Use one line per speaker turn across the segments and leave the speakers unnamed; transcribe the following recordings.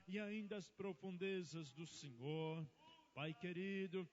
e ainda as profundezas do Senhor. Pai querido,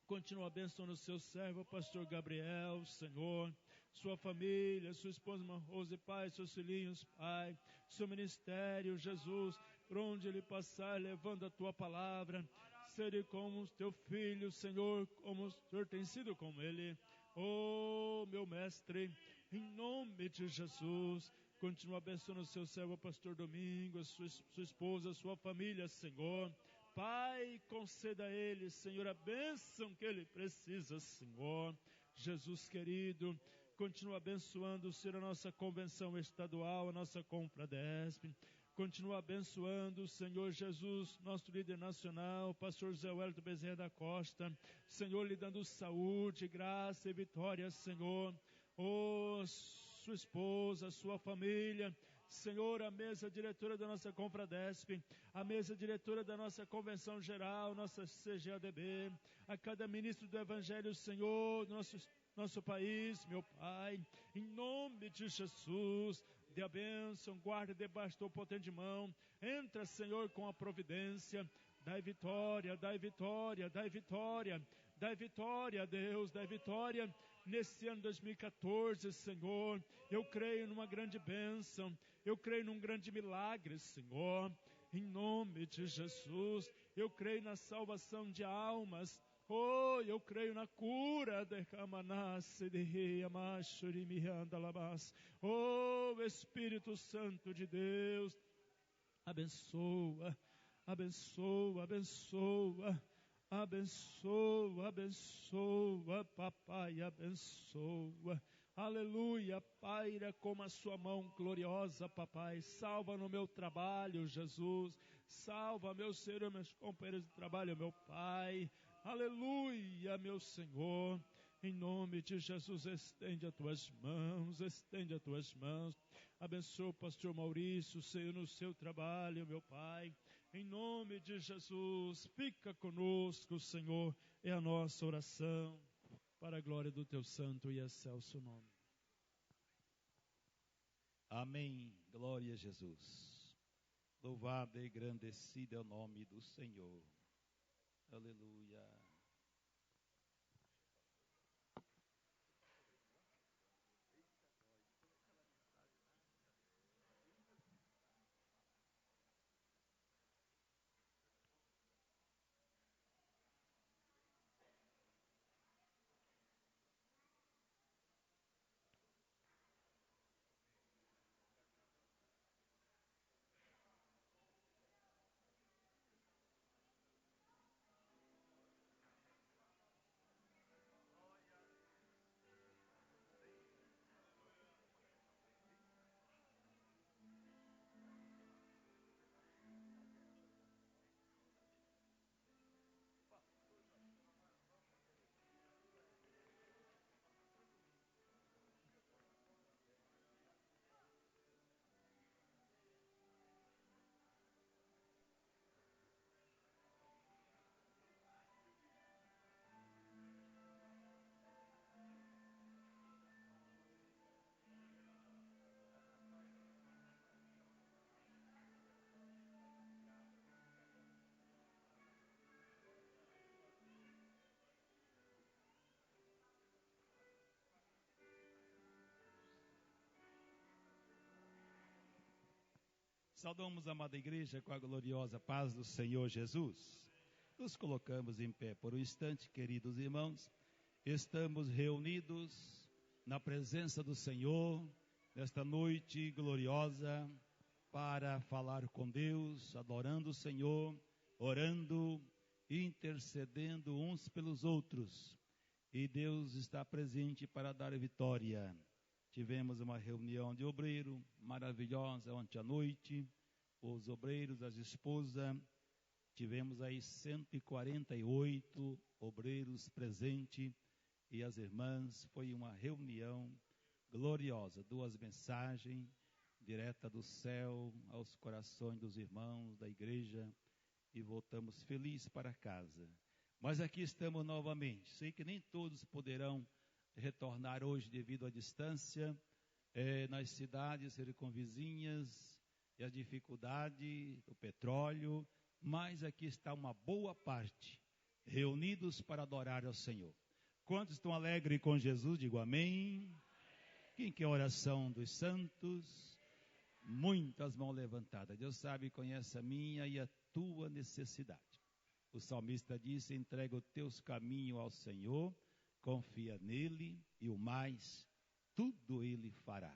continua abençoando o seu servo, pastor Gabriel, Senhor, sua família, sua esposa, irmã Rose, Pai, seus filhinhos, Pai, seu ministério, Jesus, por onde ele passar, levando a tua palavra, seja como teu filho, Senhor, como o Senhor tem sido com ele. Oh, meu mestre, em nome de Jesus, continua abençoando o seu servo, pastor Domingos, sua esposa, sua família, Senhor. Pai, conceda a ele, Senhor, a bênção que ele precisa, Senhor. Jesus querido, continua abençoando, Senhor, a nossa convenção estadual, a nossa Confradesp. Continua abençoando, Senhor Jesus, nosso líder nacional, pastor Zé Wellington Bezerra da Costa. Senhor, lhe dando saúde, graça e vitória, Senhor. Oh, sua esposa, sua família. Senhor, a mesa diretora da nossa Confradesp, a mesa diretora da nossa Convenção Geral, nossa CGADB, a cada ministro do Evangelho, Senhor, nosso país, meu Pai, em nome de Jesus, dê a bênção, guarda debaixo do potente mão, entra, Senhor, com a providência, dai vitória, dai vitória, dai vitória, dai vitória, Deus, dai vitória, nesse ano 2014, Senhor, eu creio numa grande bênção, eu creio num grande milagre, Senhor, em nome de Jesus, eu creio na salvação de almas. Oh, eu creio na cura de Kamanasse de Riamashurimihandalabas. Oh, Espírito Santo de Deus, abençoa, abençoa, abençoa, abençoa, abençoa, papai, abençoa. Aleluia, paira com a sua mão gloriosa, papai. Salva no meu trabalho, Jesus. Salva, meu Senhor, meus companheiros de trabalho, meu Pai. Aleluia, meu Senhor. Em nome de Jesus, estende as tuas mãos, estende as tuas mãos. Abençoa o pastor Maurício, Senhor, no seu trabalho, meu Pai. Em nome de Jesus, fica conosco, Senhor. É a nossa oração, para a glória do teu santo e excelso nome.
Amém. Glória a Jesus. Louvado e engrandecido é o nome do Senhor. Aleluia. Saudamos a amada igreja com a gloriosa paz do Senhor Jesus. Nos colocamos em pé por um instante, queridos irmãos. Estamos reunidos na presença do Senhor, nesta noite gloriosa, para falar com Deus, adorando o Senhor, orando, intercedendo uns pelos outros. E Deus está presente para dar vitória. Tivemos uma reunião de obreiro maravilhosa ontem à noite, os obreiros, as esposas, tivemos aí 148 obreiros presentes e as irmãs, foi uma reunião gloriosa, 2 mensagens direta do céu aos corações dos irmãos da igreja e voltamos felizes para casa. Mas aqui estamos novamente, sei que nem todos poderão retornar hoje devido à distância, nas cidades circunvizinhas, e as dificuldades, o petróleo, mas aqui está uma boa parte, reunidos para adorar ao Senhor. Quantos estão alegres com Jesus? Digo amém. Quem quer a oração dos santos? Muitas mãos levantadas. Deus sabe e conhece a minha e a tua necessidade. O salmista disse: entrega os teus caminhos ao Senhor, confia nele e o mais, tudo ele fará.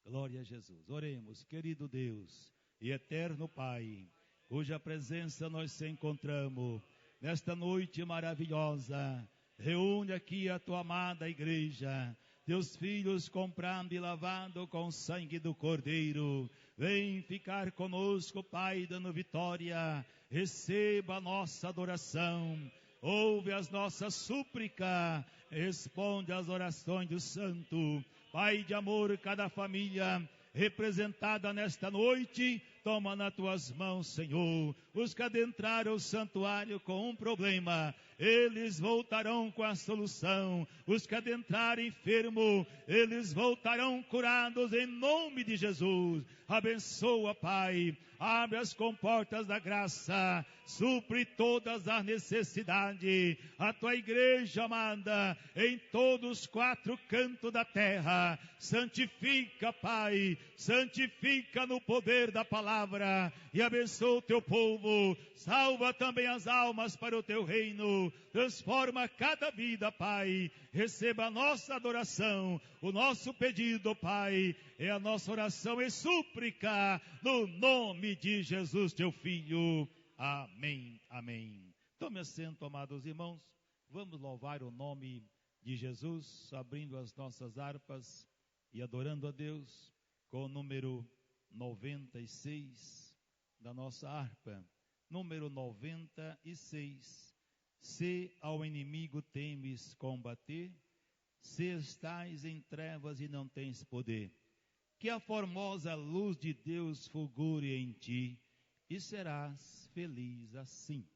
Glória a Jesus. Oremos, querido Deus e eterno Pai, cuja presença nós se encontramos nesta noite maravilhosa. Reúne aqui a tua amada igreja, teus filhos comprado e lavado com o sangue do Cordeiro. Vem ficar conosco, Pai, dando vitória. Receba a nossa adoração, ouve as nossas súplicas, responde às orações do santo. Pai de amor, cada família representada nesta noite, toma nas tuas mãos, Senhor. Os que adentraram o santuário com um problema, eles voltarão com a solução. Os que adentrarem enfermo, eles voltarão curados em nome de Jesus. Abençoa, Pai, abre as comportas da graça, supre todas as necessidades. A tua igreja amada, em todos os 4 cantos da terra, santifica, Pai, santifica no poder da palavra e abençoa o teu povo. Salva também as almas para o teu reino. Transforma cada vida, Pai. Receba a nossa adoração, o nosso pedido, Pai, é a nossa oração e súplica no nome de Jesus, teu Filho. Amém, amém. Tome assento, amados irmãos. Vamos louvar o nome de Jesus, abrindo as nossas harpas e adorando a Deus com o número 96 da nossa harpa. Número 96. Se ao inimigo temes combater, se estás em trevas e não tens poder, que a formosa luz de Deus fulgure em ti, e serás feliz assim.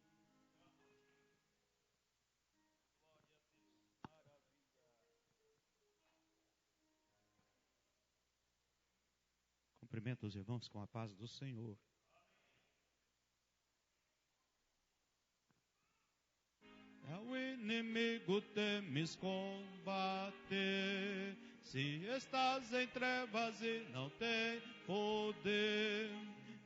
Cumprimento os irmãos com a paz do Senhor. Ao inimigo temes combater, se estás em trevas e não tem poder,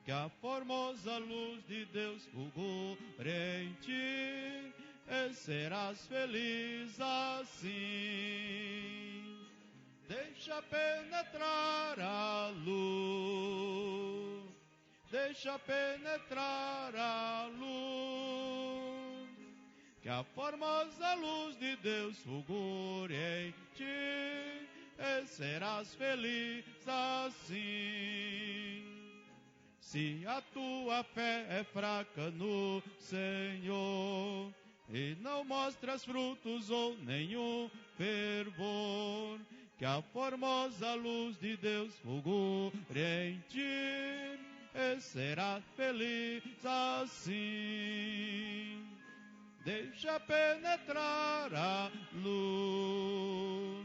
que a formosa luz de Deus fulgure em ti, e serás feliz assim. Deixa penetrar a luz, deixa penetrar a luz, que a formosa luz de Deus fulgure em ti, e serás feliz assim. Se a tua fé é fraca no Senhor, e não mostras frutos ou nenhum fervor, que a formosa luz de Deus fulgure em ti, e serás feliz assim. Deixa penetrar a luz,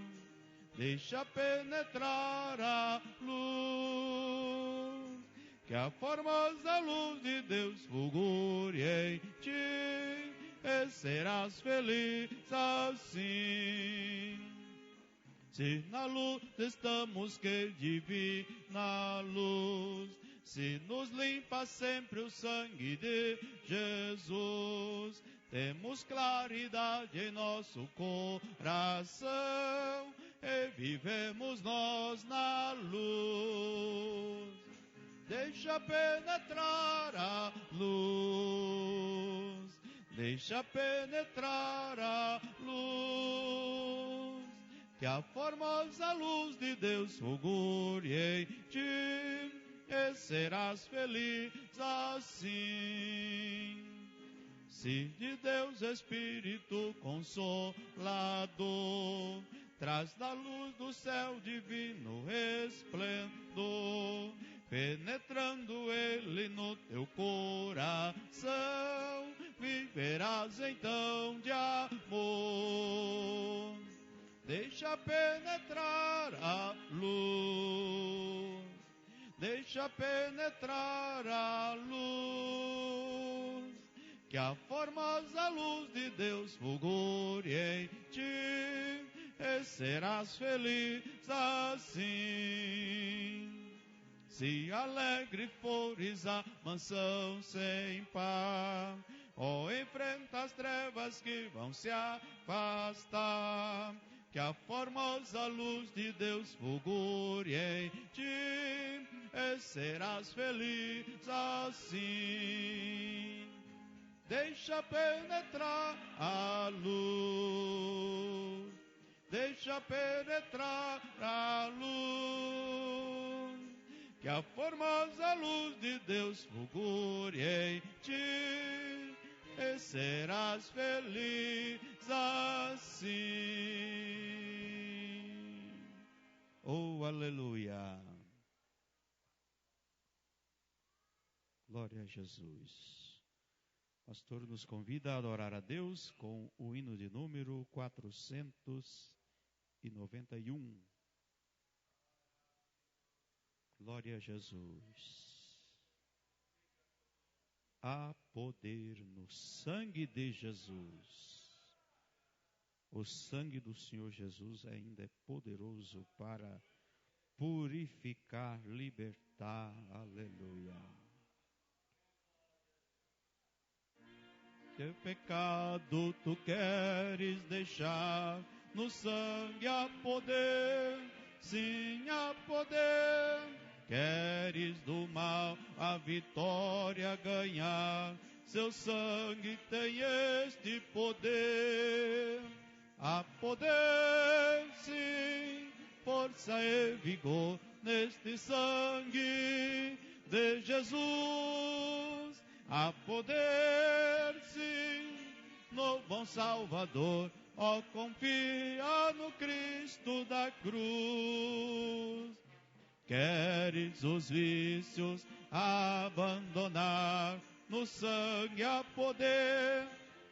deixa penetrar a luz, que a formosa luz de Deus fulgure em ti, e serás feliz assim. Se na luz estamos, que divina luz, se nos limpa sempre o sangue de Jesus, temos claridade em nosso coração, e vivemos nós na luz. Deixa penetrar a luz, deixa penetrar a luz, que a formosa luz de Deus fulgure em ti, e serás feliz assim. Se de Deus Espírito Consolador traz da luz do céu divino esplendor, penetrando ele no teu coração, viverás então de amor. Deixa penetrar a luz, deixa deixa penetrar a luz, que a formosa luz de Deus fulgure em ti, e serás feliz assim. Se alegre fores a mansão sem par, ou enfrenta as trevas que vão se afastar, que a formosa luz de Deus fulgure em ti, e serás feliz assim. Deixa penetrar a luz, deixa penetrar a luz, que a formosa luz de Deus fulgure em ti, e serás feliz assim. Oh, aleluia. Glória a Jesus. O pastor nos convida a adorar a Deus com o hino de número 491. Glória a Jesus. Há poder no sangue de Jesus. O sangue do Senhor Jesus ainda é poderoso para purificar, libertar. Aleluia. Que pecado tu queres deixar? No sangue há poder, sim há poder. Queres do mal a vitória ganhar? Seu sangue tem este poder. Há poder, sim, força e vigor neste sangue de Jesus. Há poder, sim, no bom Salvador. Ó, confia no Cristo da cruz. Queres os vícios abandonar? No sangue há poder,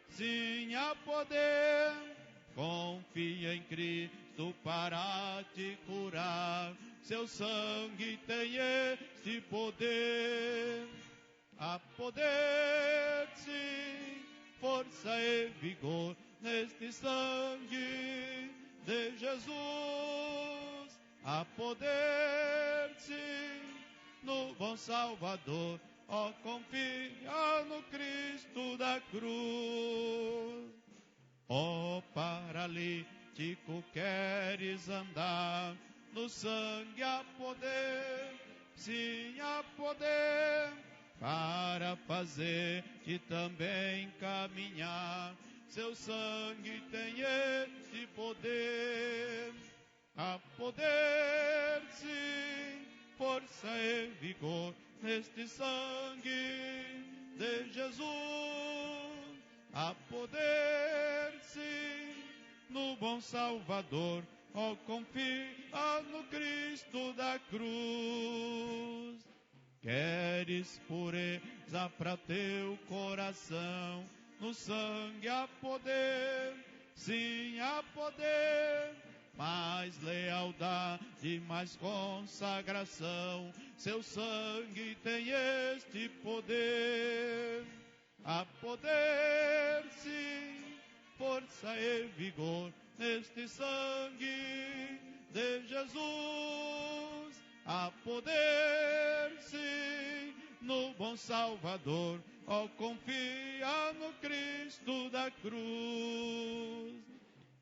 sim há poder. Confia em Cristo para te curar. Seu sangue tem este poder. Há poder, sim, força e vigor neste sangue de Jesus. Há poder, sim, no bom Salvador. Ó, confia no Cristo da cruz. Ó, paralítico, queres andar? No sangue há poder, sim há poder, para fazer-te também caminhar. Seu sangue tem este poder. Há poder, sim, força e vigor neste sangue de Jesus. Há poder, sim, no bom Salvador. Ó, confia no Cristo da cruz. Queres pureza para teu coração? No sangue há poder, sim há poder. Mais lealdade, mais consagração. Seu sangue tem este poder. Há poder, sim, força e vigor neste sangue de Jesus. Há poder, sim, no bom Salvador. Ó, confia no Cristo da cruz.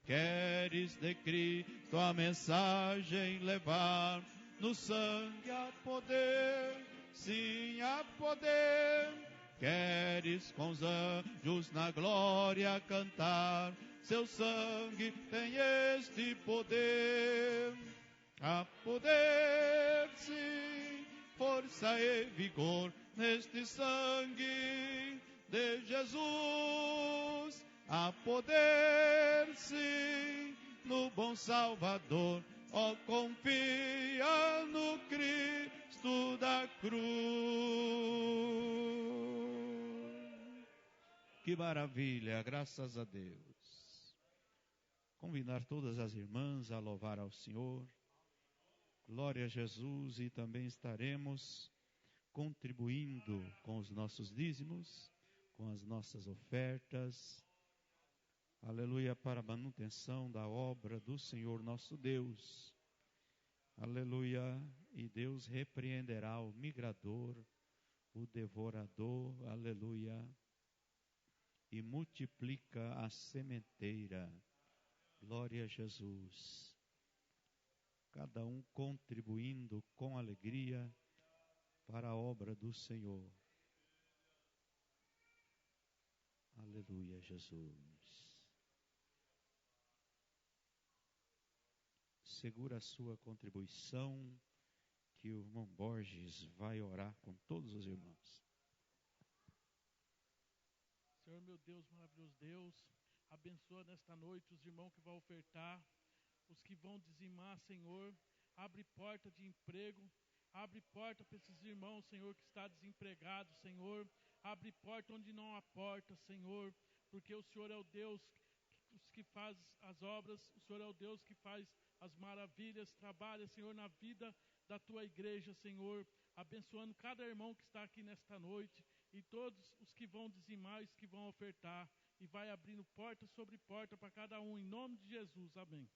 Queres de Cristo a mensagem levar? No sangue há poder, sim há poder. Queres com os anjos na glória cantar? Seu sangue tem este poder. Há poder, sim, força e vigor neste sangue de Jesus. Há poder, sim, no bom Salvador. Ó, confia no Cristo da cruz. Que maravilha, graças a Deus. Convidar todas as irmãs a louvar ao Senhor Glória a Jesus, e também estaremos contribuindo com os nossos dízimos, com as nossas ofertas, aleluia, para a manutenção da obra do Senhor nosso Deus, aleluia, e Deus repreenderá o migrador, o devorador, aleluia, e multiplica a sementeira, glória a Jesus. Cada um contribuindo com alegria para a obra do Senhor. Aleluia, Jesus. Segura a sua contribuição, que o irmão Borges vai orar com todos os irmãos.
Senhor, meu Deus, maravilhoso Deus, abençoa nesta noite os irmãos que vão ofertar, os que vão dizimar, Senhor. Abre porta de emprego, abre porta para esses irmãos, Senhor, que está desempregado, Senhor. Abre porta onde não há porta, Senhor, porque o Senhor é o Deus que faz as obras, o Senhor é o Deus que faz as maravilhas. Trabalha, Senhor, na vida da tua igreja, Senhor, abençoando cada irmão que está aqui nesta noite e todos os que vão dizimar, os que vão ofertar, e vai abrindo porta sobre porta para cada um, em nome de Jesus, amém.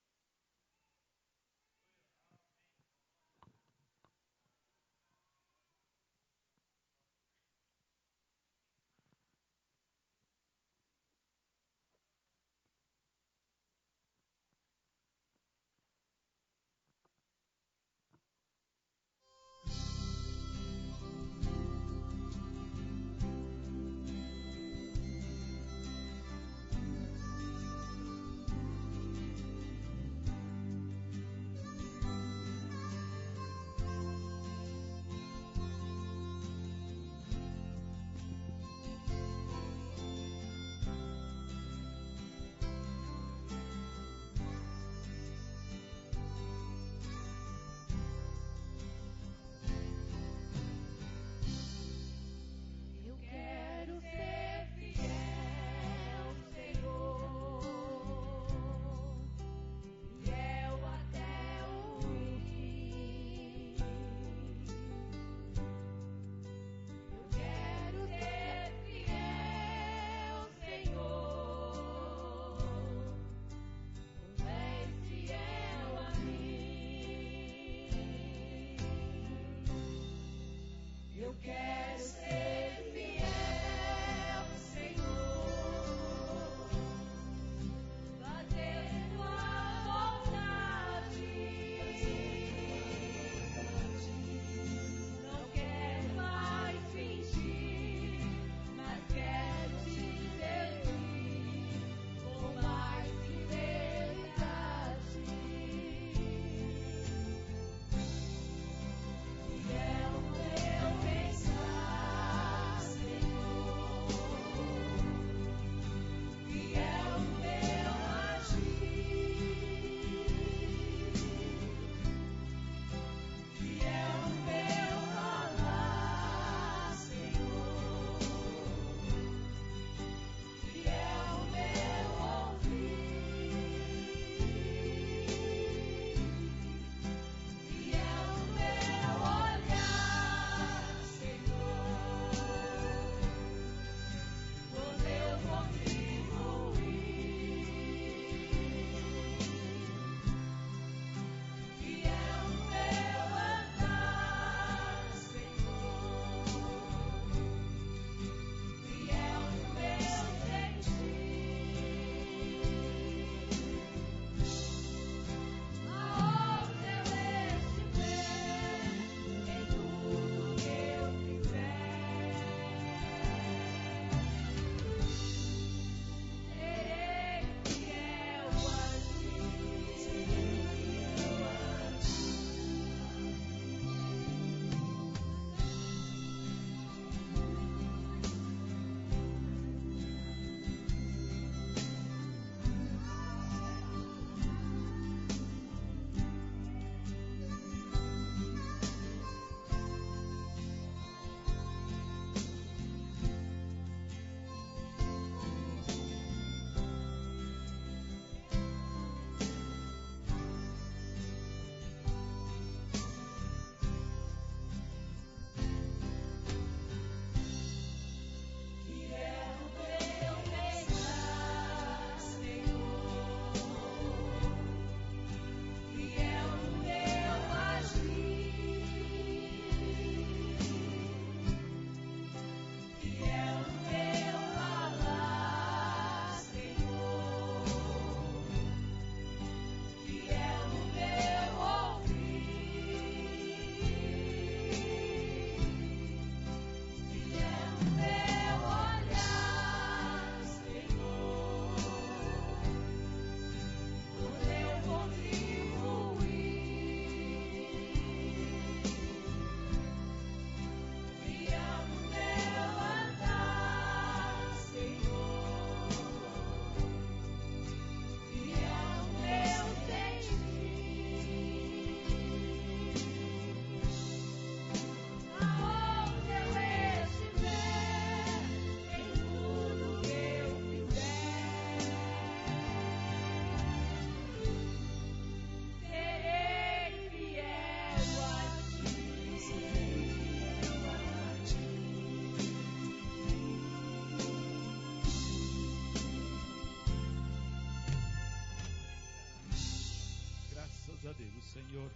Senhor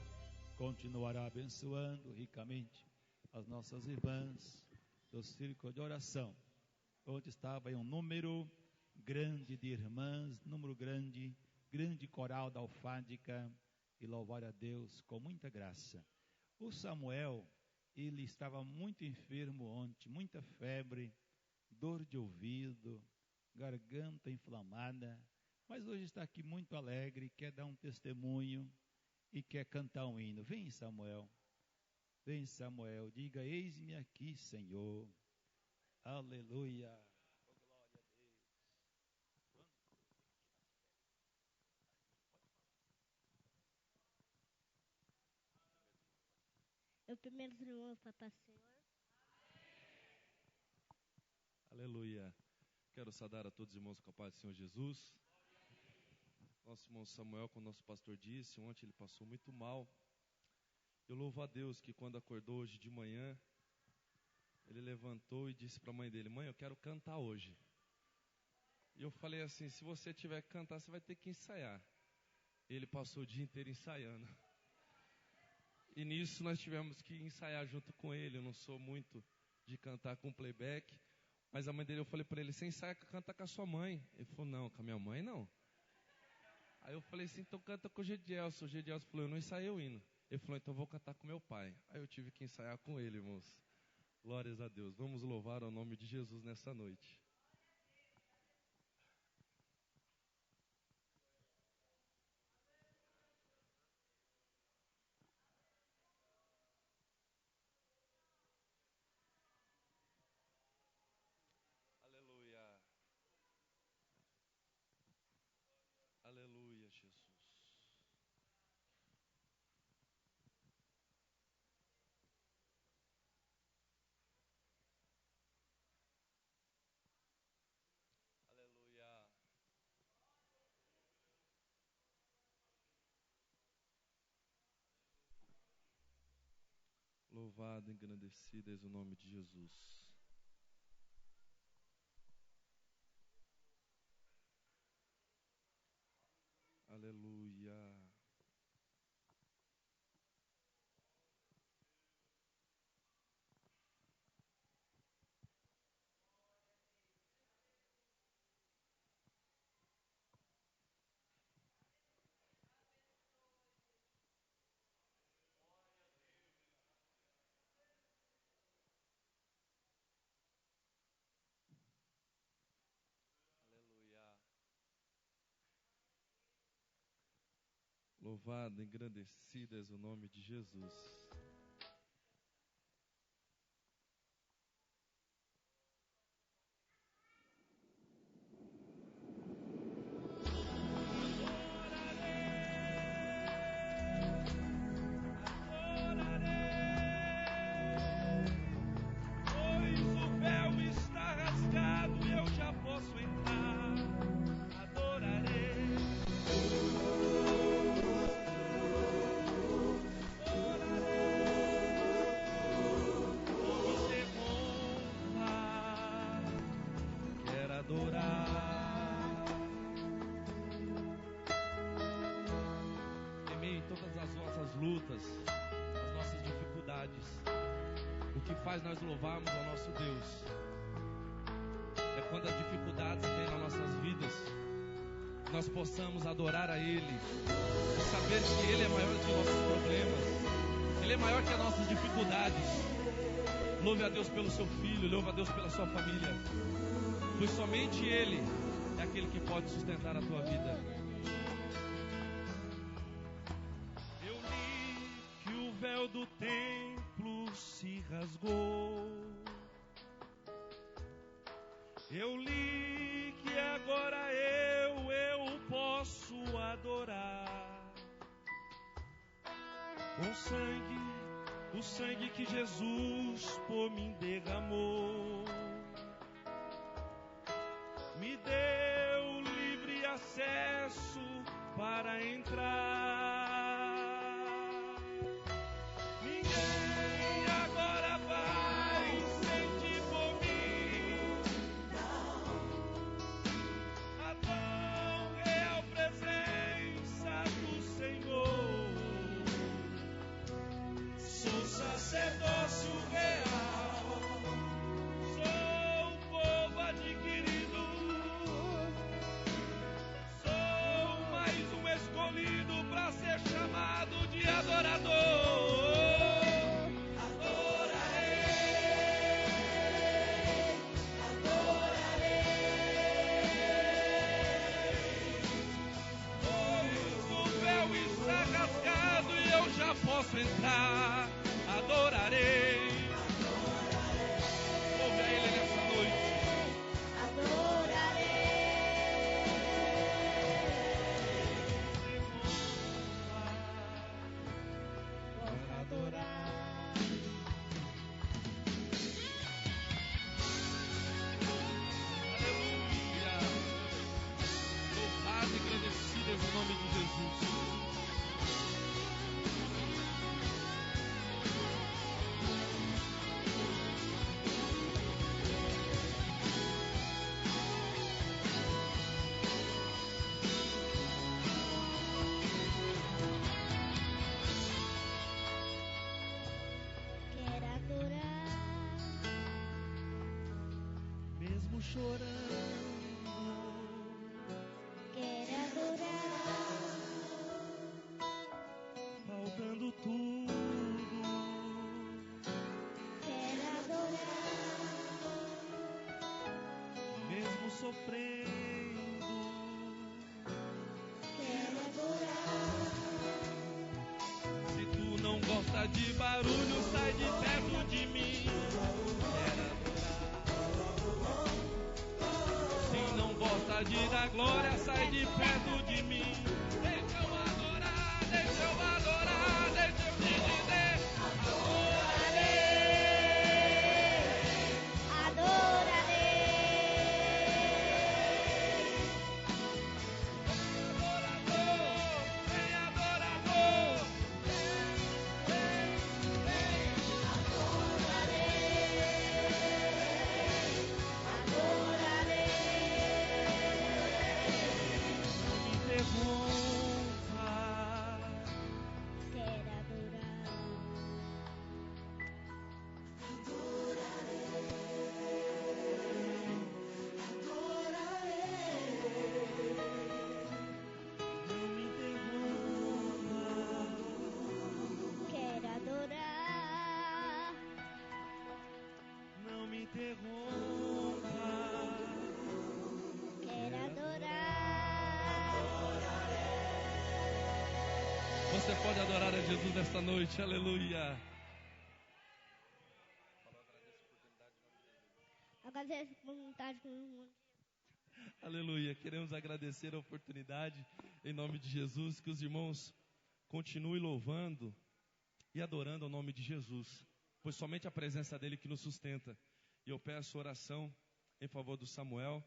continuará abençoando ricamente as nossas irmãs do círculo de oração, onde estava um número grande de irmãs, número grande coral da alfádica, e louvar a Deus com muita graça. O Samuel, ele estava muito enfermo ontem, muita febre, dor de ouvido, garganta inflamada, mas hoje está aqui muito alegre, quer dar um testemunho e quer cantar um hino. Vem, Samuel, diga: eis-me aqui, Senhor. Aleluia.
Eu primeiro irmão, Papai Senhor.
Aleluia. Quero saudar a todos os irmãos com a paz do Senhor Jesus. Nosso irmão Samuel, como nosso pastor disse, ontem ele passou muito mal. Eu louvo a Deus que quando acordou hoje de manhã, ele levantou e disse para a mãe dele: mãe, eu quero cantar hoje. E eu falei assim: se você tiver que cantar, você vai ter que ensaiar. Ele passou o dia inteiro ensaiando. E nisso nós tivemos que ensaiar junto com ele. Eu não sou muito de cantar com playback, mas a mãe dele, eu falei para ele: você ensaia, canta com a sua mãe. Ele falou: não, com a minha mãe não. Aí eu falei assim: então canta com o Gedielson. O Gedielson falou: eu não ensaiei o hino. Ele falou: então eu vou cantar com meu pai. Aí eu tive que ensaiar com ele, irmãos. Glórias a Deus. Vamos louvar o nome de Jesus nessa noite. Aleluia, Jesus. Aleluia. Louvado, engrandecido és o nome de Jesus. Aleluia. Aleluia. Louvado, engrandecido és o nome de Jesus. Nós louvarmos ao nosso Deus é quando as dificuldades vêm nas nossas vidas, nós possamos adorar a Ele e saber que Ele é maior que nossos problemas, Ele é maior que as nossas dificuldades. Louve a Deus pelo seu filho, louve a Deus pela sua família, pois somente Ele é aquele que pode sustentar a tua vida.
Eu li que o véu do templo se rasgou. Eu li que agora eu posso adorar com sangue, o sangue que Jesus por mim derramou. Me deu livre acesso para entrar. mesmo chorando,
quero adorar,
faltando tudo,
quero adorar,
mesmo sofrendo,
quero adorar,
Se tu não gosta de barulho, sai de perto de mim. Se não gosta de dar glória, sai de perto de mim. Deixa eu adorar, deixa eu adorar, deixa eu te dizer.
adorarei,
Vem adorador,
me interrompa.
quero adorar.
Não me interrompa,
Quero adorar,
não me interrompa.
quero adorar,
Você pode adorar a Jesus nesta noite, aleluia.
agradeço por vontade com o mundo.
Aleluia. Queremos agradecer a oportunidade em nome de Jesus, que os irmãos continuem louvando e adorando o nome de Jesus, pois somente a presença dele que nos sustenta. E eu peço oração em favor do Samuel,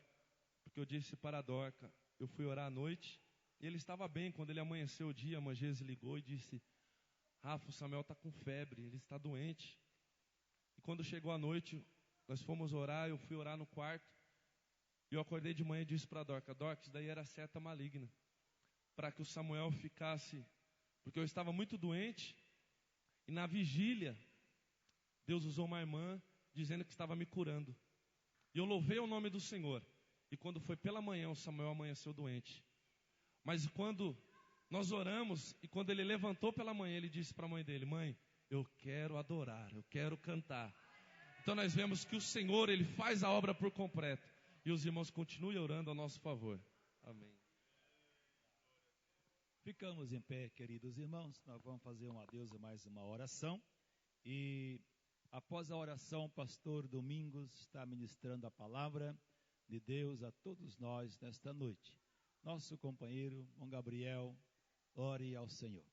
porque eu disse para a Dorca, eu fui orar à noite, e ele estava bem. Quando ele amanheceu o dia, a Mangese ligou e disse: Rafa, o Samuel está com febre, ele está doente. E quando chegou a noite, nós fomos orar, eu fui orar no quarto, e eu acordei de manhã e disse para a Dorca, isso daí era seta maligna, para que o Samuel ficasse, porque eu estava muito doente, e na vigília, Deus usou uma irmã, dizendo que estava me curando, e eu louvei o nome do Senhor, e quando foi pela manhã, o Samuel amanheceu doente, mas quando nós oramos, e quando ele levantou pela manhã, ele disse para a mãe dele, mãe, eu quero adorar, eu quero cantar. Então nós vemos que o Senhor, Ele faz a obra por completo. E os irmãos continuem orando a nosso favor. Amém.
Ficamos em pé, queridos irmãos. Nós vamos fazer um adeus e mais uma oração. E após a oração, o pastor Domingos está ministrando a palavra de Deus a todos nós nesta noite. Nosso companheiro, Dom Gabriel, ore ao Senhor.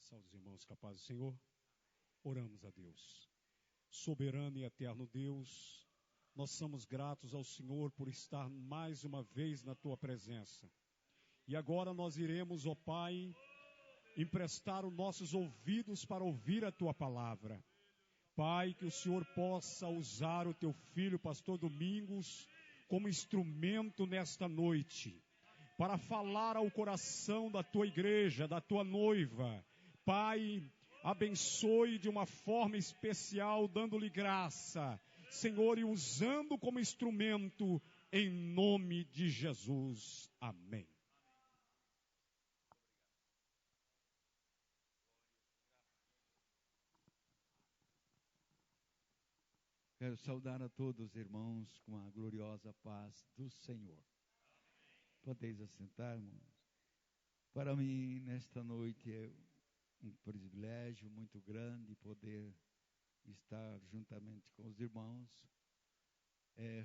Salve os irmãos, com a paz do Senhor. Oramos a Deus. Soberano e eterno Deus, nós somos gratos ao Senhor por estar mais uma vez na Tua presença. E agora nós iremos, ó Pai, emprestar os nossos ouvidos para ouvir a Tua palavra. Pai, que o Senhor possa usar o Teu filho, pastor Domingos, como instrumento nesta noite, para falar ao coração da Tua igreja, da Tua noiva. Pai, abençoe de uma forma especial, dando-lhe graça, Senhor, e usando como instrumento, em nome de Jesus. Amém.
Quero saudar a todos os irmãos com a gloriosa paz do Senhor. Podeis assentar, irmãos. Para mim, nesta noite, é um privilégio muito grande poder estar juntamente com os irmãos,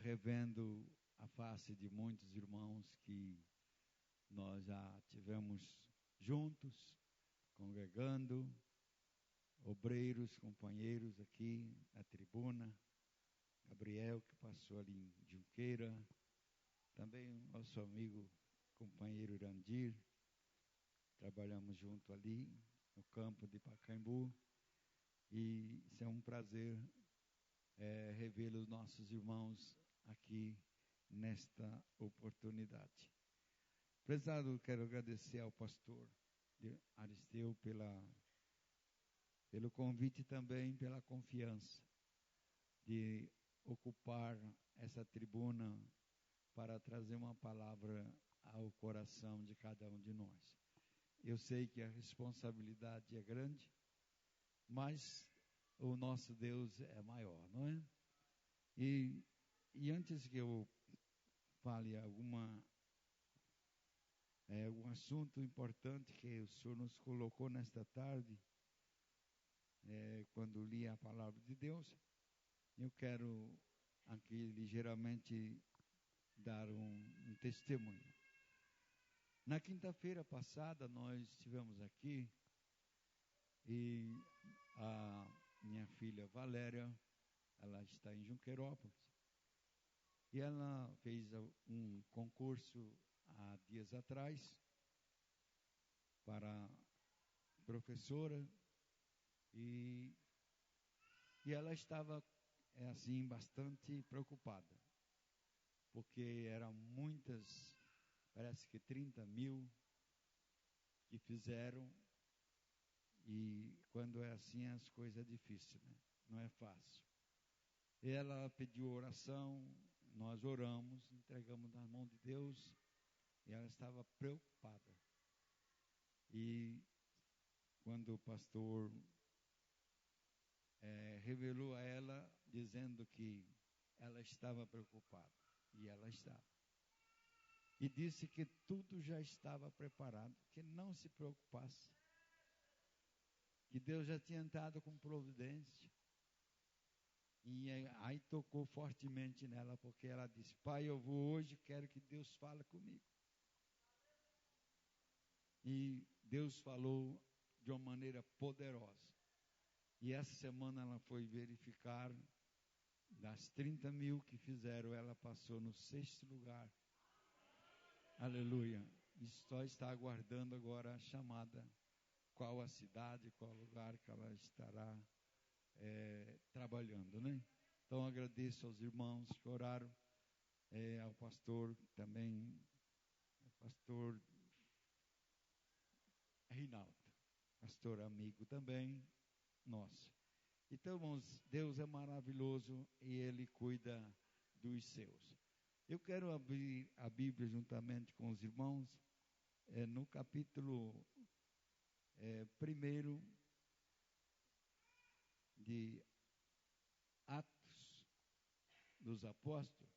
revendo a face de muitos irmãos que nós já tivemos juntos, congregando, obreiros, companheiros aqui na tribuna, Gabriel, que passou ali em Junqueira, também nosso amigo, companheiro Irandir, trabalhamos junto ali no campo de Pacaembu, e isso é um prazer rever os nossos irmãos aqui nesta oportunidade. Prezado, quero agradecer ao pastor Aristeu pelo convite e também pela confiança de
ocupar essa tribuna para trazer uma palavra ao coração de cada um de nós. Eu sei que a responsabilidade é grande, mas o nosso Deus é maior, não é? E antes que eu fale algum assunto importante que o Senhor nos colocou nesta tarde, quando li a palavra de Deus, eu quero aqui ligeiramente dar um testemunho. Na quinta-feira passada nós estivemos aqui e a minha filha Valéria, ela está em Junqueirópolis, e ela fez um concurso há dias atrás para professora e ela estava assim bastante preocupada, porque eram muitas, parece que 30 mil que fizeram, e quando é assim as coisas é difícil, né? Não é fácil. Ela pediu oração, nós oramos, entregamos nas mãos de Deus, e ela estava preocupada. E quando o pastor revelou a ela, dizendo que ela estava preocupada, e ela estava. E disse que tudo já estava preparado, que não se preocupasse, que Deus já tinha entrado com providência. E aí tocou fortemente nela, porque ela disse: pai, eu vou hoje, quero que Deus fale comigo. E Deus falou de uma maneira poderosa. E essa semana ela foi verificar, das 30 mil que fizeram, ela passou no 6º lugar. Aleluia. E só está aguardando agora a chamada, qual a cidade, qual lugar que ela estará trabalhando, né? Então agradeço aos irmãos que oraram, ao pastor também, ao pastor Reinaldo, pastor amigo também nosso. Então, irmãos, Deus é maravilhoso e Ele cuida dos seus. Eu quero abrir a Bíblia juntamente com os irmãos, no capítulo 1 de Atos dos Apóstolos,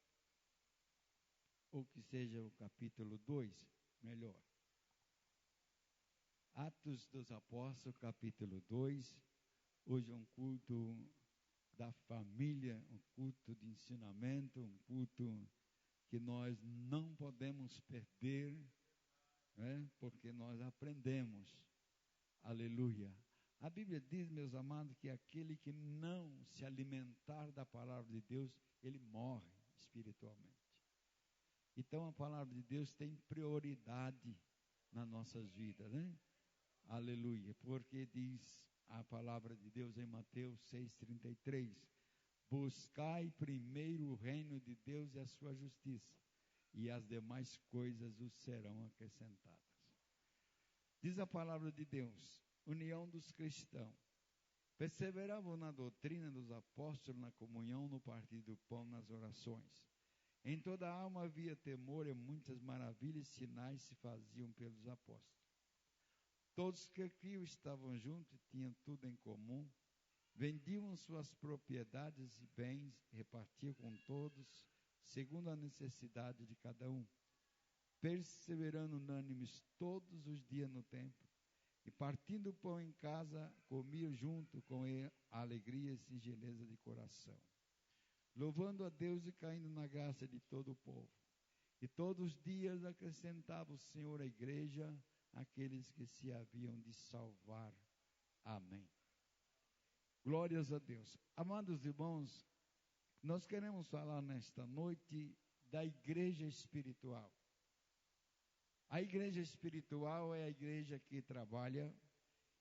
ou que seja o capítulo 2, melhor. Atos dos Apóstolos, capítulo 2. Hoje é um culto da família, um culto de ensinamento, um culto que nós não podemos perder, né? Porque nós aprendemos. Aleluia. A Bíblia diz, meus amados, que aquele que não se alimentar da palavra de Deus, ele morre espiritualmente. Então a palavra de Deus tem prioridade nas nossas vidas, né? Aleluia. Porque diz a palavra de Deus em Mateus 6,33: buscai primeiro o reino de Deus e a sua justiça, e as demais coisas os serão acrescentadas. Diz a palavra de Deus: união dos cristãos. Perseveravam na doutrina dos apóstolos, na comunhão, no partir do pão, nas orações. Em toda a alma havia temor, e muitas maravilhas e sinais se faziam pelos apóstolos. Todos que criam estavam juntos, tinham tudo em comum, vendiam suas propriedades e bens, repartiam com todos, segundo a necessidade de cada um, perseverando unânimes todos os dias no templo, e partindo o pão em casa, comiam junto com ele alegria e singeleza de coração, louvando a Deus e caindo na graça de todo o povo. E todos os dias acrescentava o Senhor à igreja aqueles que se haviam de salvar. Amém. Glórias a Deus. Amados irmãos, nós queremos falar nesta noite da igreja espiritual. A igreja espiritual é a igreja que trabalha,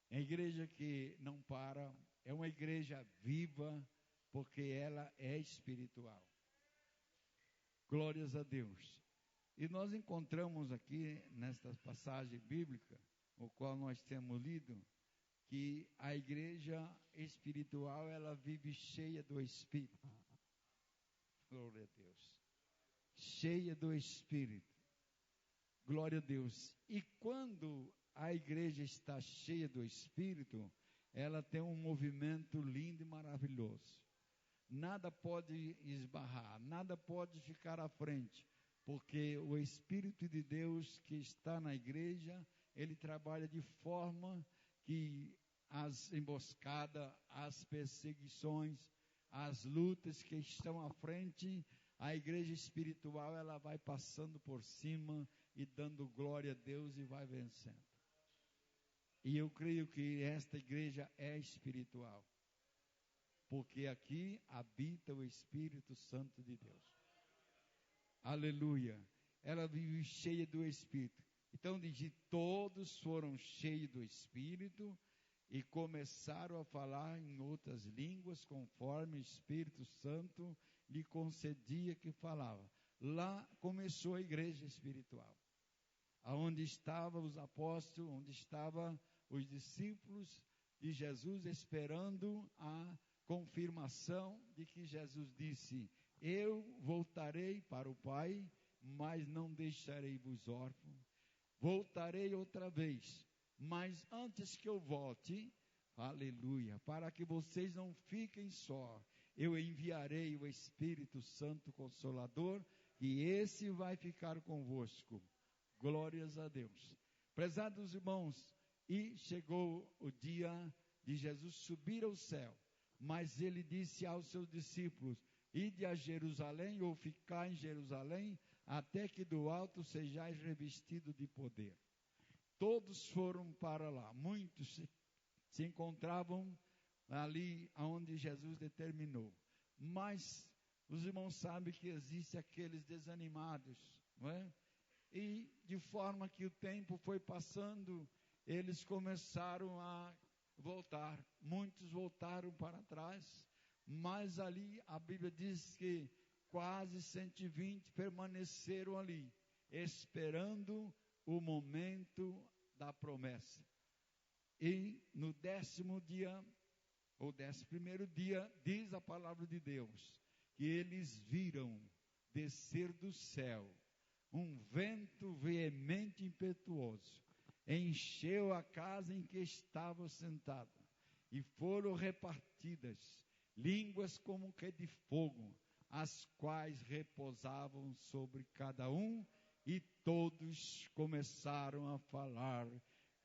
é a igreja que não para, é uma igreja viva, porque ela é espiritual. Glórias a Deus. E nós encontramos aqui, nesta passagem bíblica, o qual nós temos lido, que a igreja espiritual, ela vive cheia do Espírito. Glória a Deus. Cheia do Espírito. Glória a Deus. E quando a igreja está cheia do Espírito, ela tem um movimento lindo e maravilhoso. Nada pode esbarrar, nada pode ficar à frente, porque o Espírito de Deus que está na igreja, ele trabalha de forma que as emboscadas, as perseguições, as lutas que estão à frente, a igreja espiritual, ela vai passando por cima e dando glória a Deus e vai vencendo. E eu creio que esta igreja é espiritual, porque aqui habita o Espírito Santo de Deus. Aleluia. Ela vive cheia do Espírito. Então diz, todos foram cheios do Espírito e começaram a falar em outras línguas, conforme o Espírito Santo lhe concedia que falava. Lá começou a igreja espiritual, aonde estavam os apóstolos, onde estavam os discípulos de Jesus, esperando a confirmação de que Jesus disse, eu voltarei para o Pai, mas não deixarei vos órfãos. Voltarei outra vez, mas antes que eu volte, aleluia, para que vocês não fiquem só, eu enviarei o Espírito Santo Consolador, e esse vai ficar convosco. Glórias a Deus. Prezados irmãos, e chegou o dia de Jesus subir ao céu, mas ele disse aos seus discípulos, ide a Jerusalém ou ficar em Jerusalém, até que do alto sejais revestidos de poder. Todos foram para lá, muitos se encontravam ali onde Jesus determinou. Mas os irmãos sabem que existem aqueles desanimados, não é? E de forma que o tempo foi passando, eles começaram a voltar. Muitos voltaram para trás, mas ali a Bíblia diz que quase 120 permaneceram ali, esperando o momento da promessa. E no 10º dia, ou 11º dia, diz a palavra de Deus, que eles viram descer do céu um vento veemente e impetuoso, encheu a casa em que estavam sentados, e foram repartidas línguas como que de fogo, as quais repousavam sobre cada um, e todos começaram a falar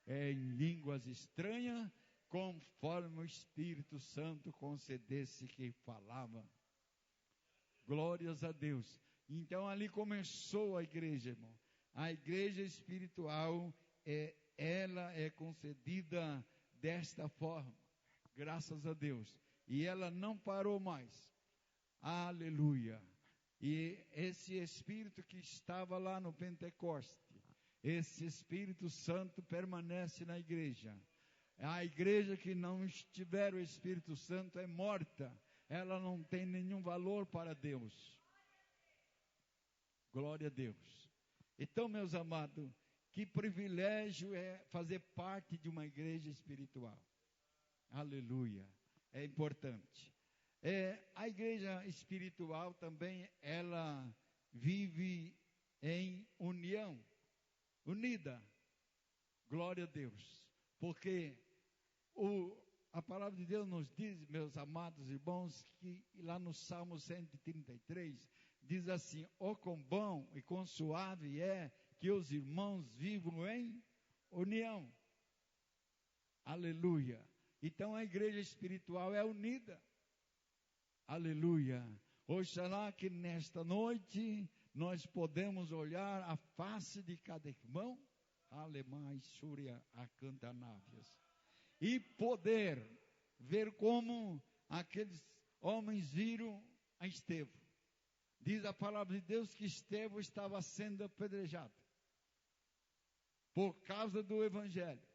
em línguas estranhas, conforme o Espírito Santo concedesse que falava. Glórias a Deus. Então ali começou a igreja, irmão. A igreja espiritual, ela é concedida desta forma, graças a Deus. E ela não parou mais. Aleluia. E esse Espírito que estava lá no Pentecoste, esse Espírito Santo permanece na igreja. A igreja que não estiver o Espírito Santo é morta. Ela não tem nenhum valor para Deus. Glória a Deus. Então, meus amados, que privilégio é fazer parte de uma igreja espiritual. Aleluia. É importante. A igreja espiritual também, ela vive em união, unida. Glória a Deus. Porque a palavra de Deus nos diz, meus amados irmãos, que lá no Salmo 133, diz assim, quão bom e quão suave é que os irmãos vivam em união. Aleluia. Então a igreja espiritual é unida. Aleluia. Oxalá que nesta noite nós podemos olhar a face de cada irmão, alemães, Súria, Acantanávias, e poder ver como aqueles homens viram a Estevão. Diz a palavra de Deus que Estevão estava sendo apedrejado por causa do Evangelho,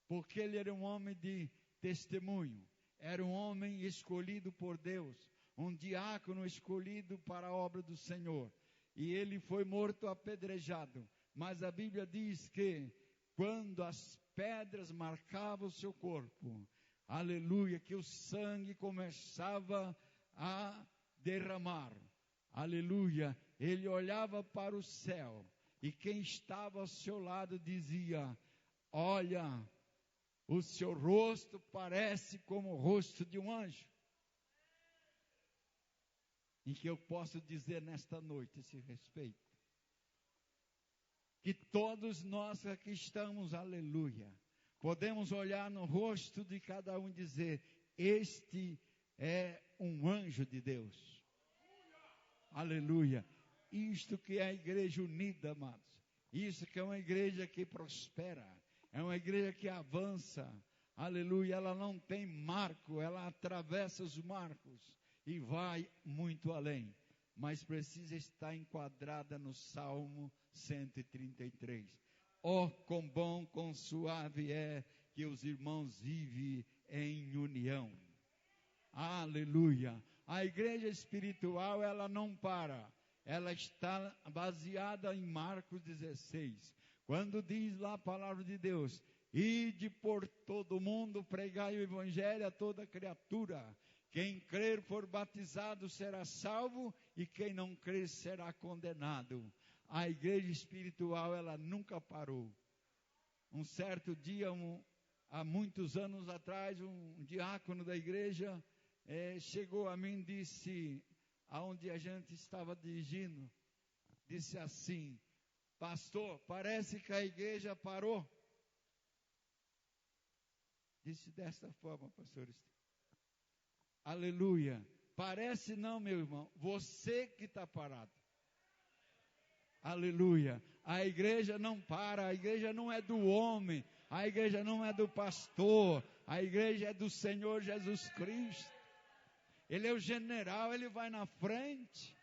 porque ele era um homem de testemunho, era um homem escolhido por Deus, um diácono escolhido para a obra do Senhor, e ele foi morto apedrejado. Mas a Bíblia diz que quando as pedras marcavam o seu corpo, aleluia, que o sangue começava a derramar. aleluia, ele olhava para o céu, e quem estava ao seu lado dizia: olha, o seu rosto parece como o rosto de um anjo. E que eu posso dizer nesta noite esse respeito, que todos nós aqui estamos, aleluia, podemos olhar no rosto de cada um e dizer: este é um anjo de Deus. Aleluia. Isto que é a igreja unida, amados. Isso que é uma igreja que prospera. É uma igreja que avança. Aleluia. Ela não tem marco, ela atravessa os marcos e vai muito além. Mas precisa estar enquadrada no Salmo 133. Oh, quão bom, quão suave é que os irmãos vivem em união. Aleluia. A igreja espiritual, ela não para. Ela está baseada em Marcos 16. Quando diz lá a palavra de Deus: ide por todo mundo, pregai o evangelho a toda criatura. Quem crer for batizado será salvo, e quem não crer será condenado. A igreja espiritual, ela nunca parou. Um certo dia, há muitos anos atrás, um diácono da igreja chegou a mim e disse, aonde a gente estava dirigindo, disse assim: pastor, parece que a igreja parou. Disse desta forma, pastor. Aleluia. Parece não, meu irmão, você que está parado. Aleluia. A igreja não para, a igreja não é do homem, a igreja não é do pastor, a igreja é do Senhor Jesus Cristo. Ele é o general, ele vai na frente.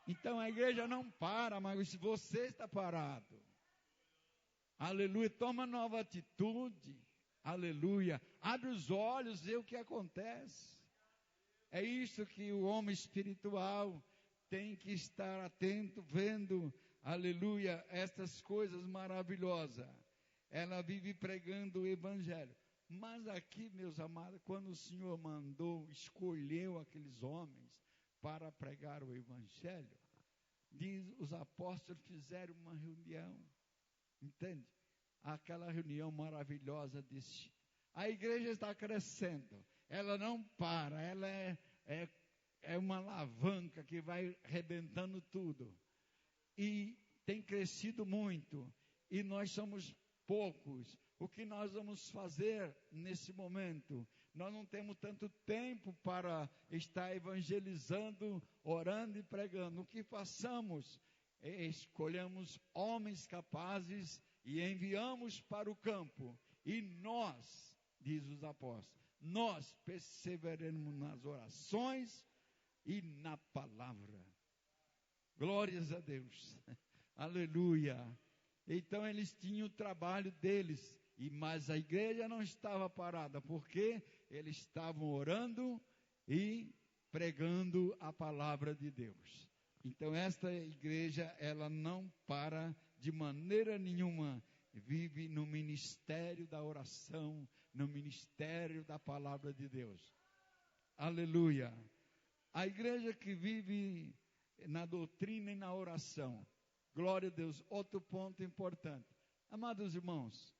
Então a igreja não para, mas você está parado. Aleluia. Toma nova atitude. Aleluia. Abre os olhos, vê o que acontece. É isso que o homem espiritual tem que estar atento, vendo, aleluia, estas coisas maravilhosas. Ela vive pregando o evangelho. Mas aqui, meus amados, quando o Senhor mandou, escolheu aqueles homens para pregar o evangelho, diz, os apóstolos fizeram uma reunião, entende? Aquela reunião maravilhosa disse: a igreja está crescendo, ela não para, ela é uma alavanca que vai arrebentando tudo, e tem crescido muito, e nós somos poucos. O que nós vamos fazer nesse momento? Nós não temos tanto tempo para estar evangelizando, orando e pregando. O que façamos? Escolhamos homens capazes e enviamos para o campo. E nós, diz os apóstolos, nós perseveremos nas orações e na palavra. Glórias a Deus. Aleluia. Então eles tinham o trabalho deles. Mas a igreja não estava parada, porque eles estavam orando e pregando a palavra de Deus. Então esta igreja, ela não para de maneira nenhuma, vive no ministério da oração, no ministério da palavra de Deus. Aleluia. A igreja que vive na doutrina e na oração. Glória a Deus. Outro ponto importante. Amados irmãos,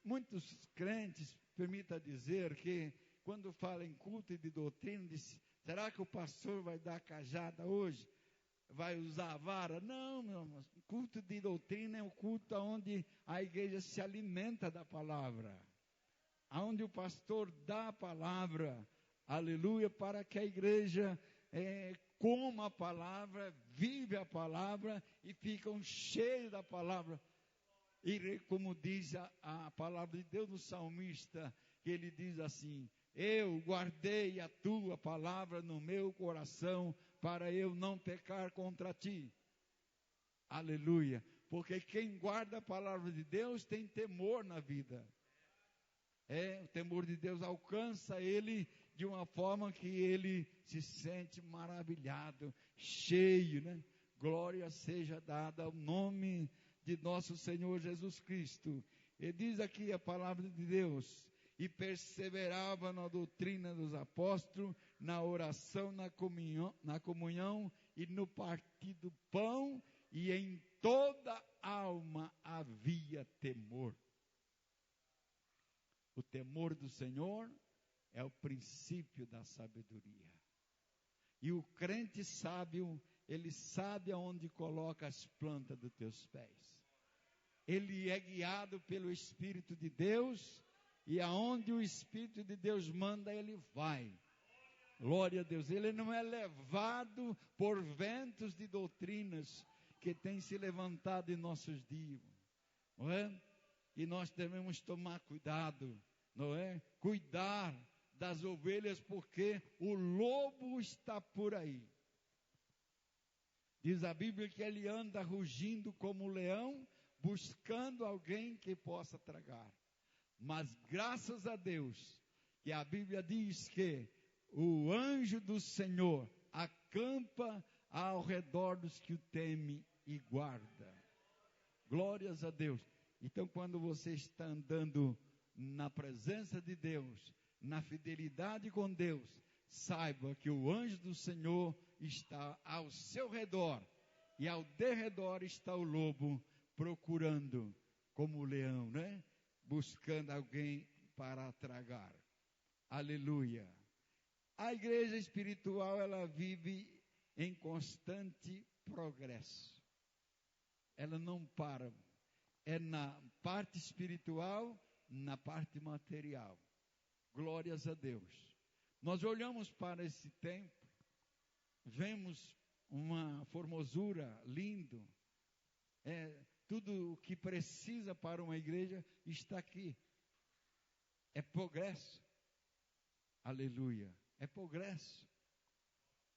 muitos crentes, permita dizer, que quando fala em culto e de doutrina, diz, será que o pastor vai dar cajada hoje? Vai usar a vara? Não, meu irmão. Culto de doutrina é o culto onde a igreja se alimenta da palavra. Onde o pastor dá a palavra, aleluia, para que a igreja coma a palavra, vive a palavra e ficam cheios da palavra. E como diz a palavra de Deus no salmista, que ele diz assim: eu guardei a tua palavra no meu coração, para eu não pecar contra ti. Aleluia. Porque quem guarda a palavra de Deus tem temor na vida. O temor de Deus alcança ele de uma forma que ele se sente maravilhado, cheio, né? Glória seja dada ao nome de nosso Senhor Jesus Cristo. E diz aqui a palavra de Deus: e perseverava na doutrina dos apóstolos, na oração, na comunhão e no partir do pão, e em toda alma havia temor. O temor do Senhor é o princípio da sabedoria. E o crente sábio, ele sabe aonde coloca as plantas dos teus pés. Ele é guiado pelo Espírito de Deus, e aonde o Espírito de Deus manda, ele vai. Glória a Deus. Ele não é levado por ventos de doutrinas que têm se levantado em nossos dias, não é? E nós devemos tomar cuidado, não é? Cuidar das ovelhas, porque o lobo está por aí. Diz a Bíblia que ele anda rugindo como um leão, buscando alguém que possa tragar. Mas graças a Deus, que a Bíblia diz que o anjo do Senhor acampa ao redor dos que o temem e guarda. Glórias a Deus. Então, quando você está andando na presença de Deus, na fidelidade com Deus, saiba que o anjo do Senhor está ao seu redor, e ao derredor está o lobo procurando, como o leão, né? Buscando alguém para tragar. Aleluia. A igreja espiritual, ela vive em constante progresso. Ela não para. É na parte espiritual, na parte material. Glórias a Deus. Nós olhamos para esse templo, vemos uma formosura lindo. Tudo o que precisa para uma igreja está aqui. É progresso. Aleluia. É progresso.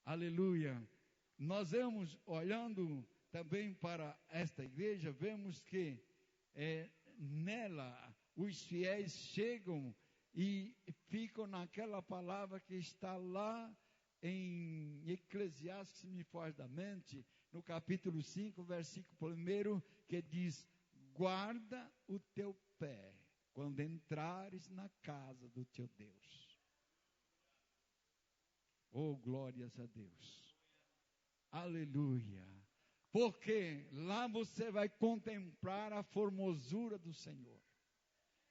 Aleluia. Nós vemos, olhando também para esta igreja, vemos que nela os fiéis chegam e ficam naquela palavra que está lá em Eclesiastes, que me foge da mente, no capítulo 5, versículo 1, que diz: guarda o teu pé quando entrares na casa do teu Deus. Oh, glórias a Deus. Aleluia. Porque lá você vai contemplar a formosura do Senhor.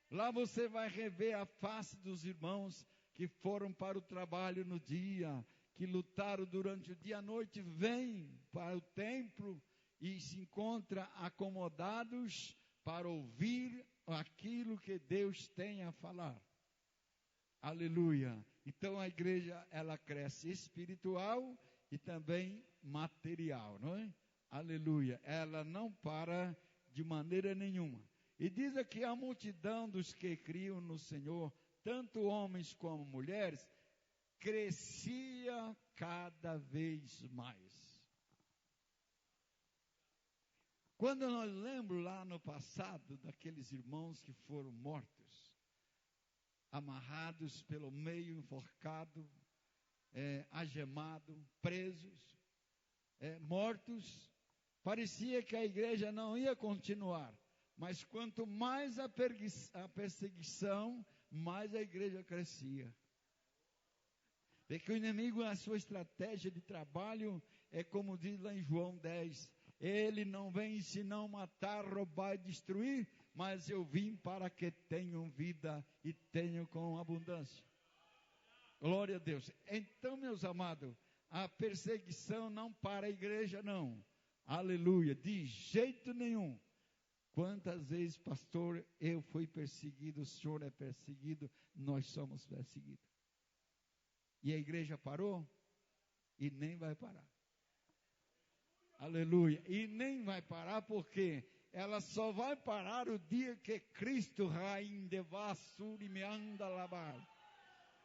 Lá você vai rever a face dos irmãos que foram para o trabalho no dia, que lutaram durante o dia. À noite vêm para o templo e se encontram acomodados para ouvir aquilo que Deus tem a falar. Aleluia. Então a igreja, ela cresce espiritual e também material, não é? Aleluia. Ela não para de maneira nenhuma. E diz aqui a multidão dos que criam no Senhor, tanto homens como mulheres, crescia cada vez mais. Quando nós lembramos lá no passado daqueles irmãos que foram mortos, amarrados pelo meio, enforcados, algemados, presos, mortos, parecia que a igreja não ia continuar. Mas quanto mais a perseguição, mais a igreja crescia. Porque o inimigo, a sua estratégia de trabalho, é como diz lá em João 10, ele não vem senão matar, roubar e destruir, mas eu vim para que tenham vida e tenham com abundância. Glória a Deus. Então, meus amados, a perseguição não para a igreja, não. Aleluia. De jeito nenhum. Quantas vezes, pastor, eu fui perseguido, o senhor é perseguido, nós somos perseguidos. E a igreja parou? E nem vai parar. Aleluia. E nem vai parar porque ela só vai parar o dia que Cristo Raim de Vassuri me anda lavar.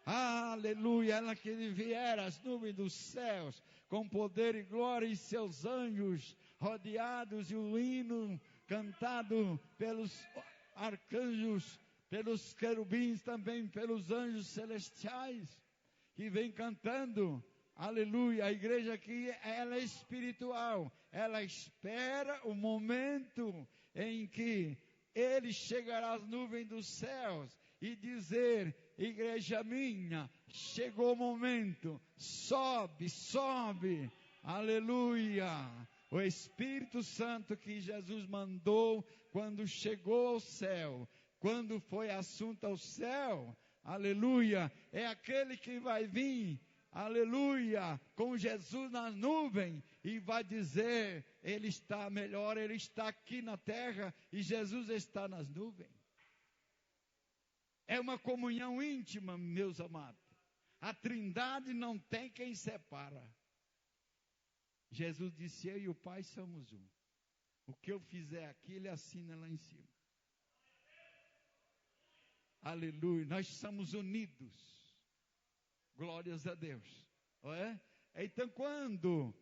Aleluia. Ela que vier as nuvens dos céus com poder e glória e seus anjos rodeados e o hino cantado pelos arcanjos, pelos querubins, também pelos anjos celestiais, que vem cantando, aleluia. A igreja aqui, ela é espiritual, ela espera o momento em que ele chegará às nuvens dos céus e dizer igreja minha, chegou o momento, sobe, sobe, aleluia. O Espírito Santo que Jesus mandou quando chegou ao céu, quando foi assunto ao céu, aleluia, é aquele que vai vir, aleluia, com Jesus na nuvem e vai dizer, ele está melhor, ele está aqui na terra e Jesus está nas nuvens. É uma comunhão íntima, meus amados. A Trindade não tem quem separa. Jesus disse, eu e o Pai somos um. O que eu fizer aqui, ele assina lá em cima. Aleluia, nós somos unidos. Glórias a Deus. Não é? Então, quando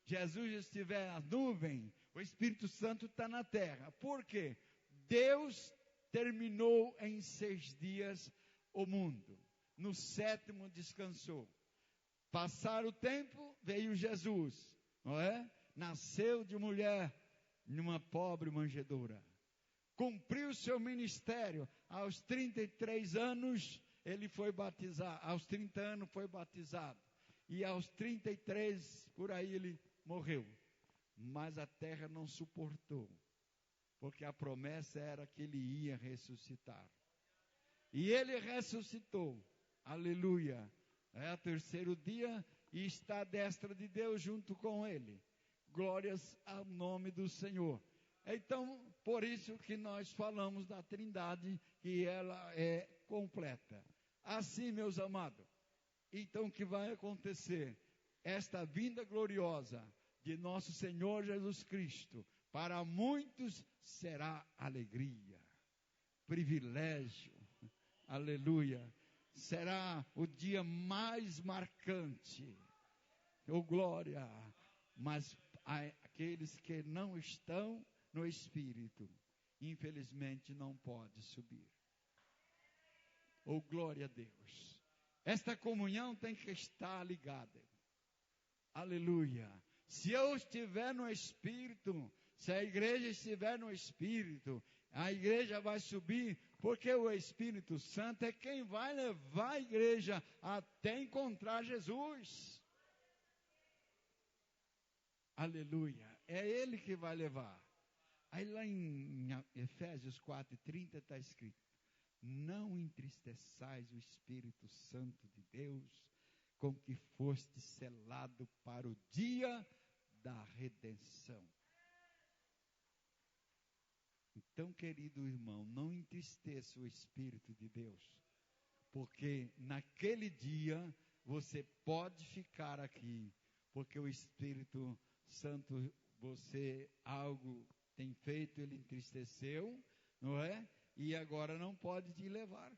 Jesus estiver na nuvem, o Espírito Santo está na terra. Por quê? Deus terminou em 6 dias o mundo. No 7º descansou. Passar o tempo, veio Jesus, não é? Nasceu de mulher numa pobre manjedoura. Cumpriu seu ministério. Aos 33 anos, ele foi batizado. Aos 30 anos foi batizado. E aos 33, por aí ele morreu. Mas a terra não suportou. Porque a promessa era que ele ia ressuscitar. E ele ressuscitou. Aleluia. É o 3º dia e está à destra de Deus junto com ele. Glórias ao nome do Senhor. Então, por isso que nós falamos da Trindade, que ela é completa. Assim, meus amados, então o que vai acontecer? Esta vinda gloriosa de nosso Senhor Jesus Cristo, para muitos será alegria, privilégio, aleluia. Será o dia mais marcante, oh glória, mas aqueles que não estão no Espírito, infelizmente não pode subir. Oh glória a Deus. Esta comunhão tem que estar ligada. Aleluia. Se eu estiver no Espírito, se a igreja estiver no Espírito, a igreja vai subir, porque o Espírito Santo é quem vai levar a igreja até encontrar Jesus. Aleluia. É Ele que vai levar. Aí lá em Efésios 4:30 está escrito, não entristeçais o Espírito Santo de Deus, com que foste selado para o dia da redenção. Então, querido irmão, não entristeça o Espírito de Deus, porque naquele dia você pode ficar aqui, porque o Espírito Santo, você algo tem feito, ele entristeceu, não é? E agora não pode te levar.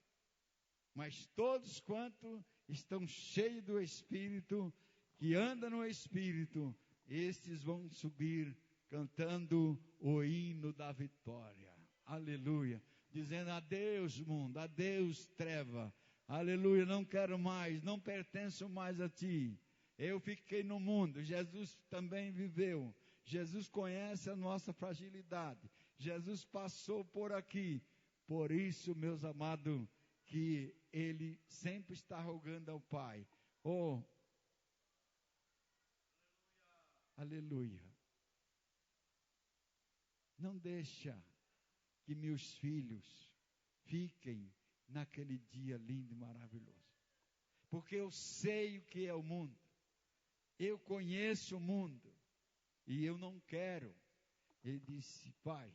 Mas todos quanto estão cheios do Espírito, que andam no Espírito, estes vão subir cantando o hino da vitória. Aleluia. Dizendo adeus mundo, adeus treva. Aleluia, não quero mais, não pertenço mais a ti. Eu fiquei no mundo, Jesus também viveu. Jesus conhece a nossa fragilidade. Jesus passou por aqui. Por isso, meus amados, que Ele sempre está rogando ao Pai. Oh, aleluia. Não deixa que meus filhos fiquem naquele dia lindo e maravilhoso. Porque eu sei o que é o mundo. Eu conheço o mundo. E eu não quero. Ele disse, Pai,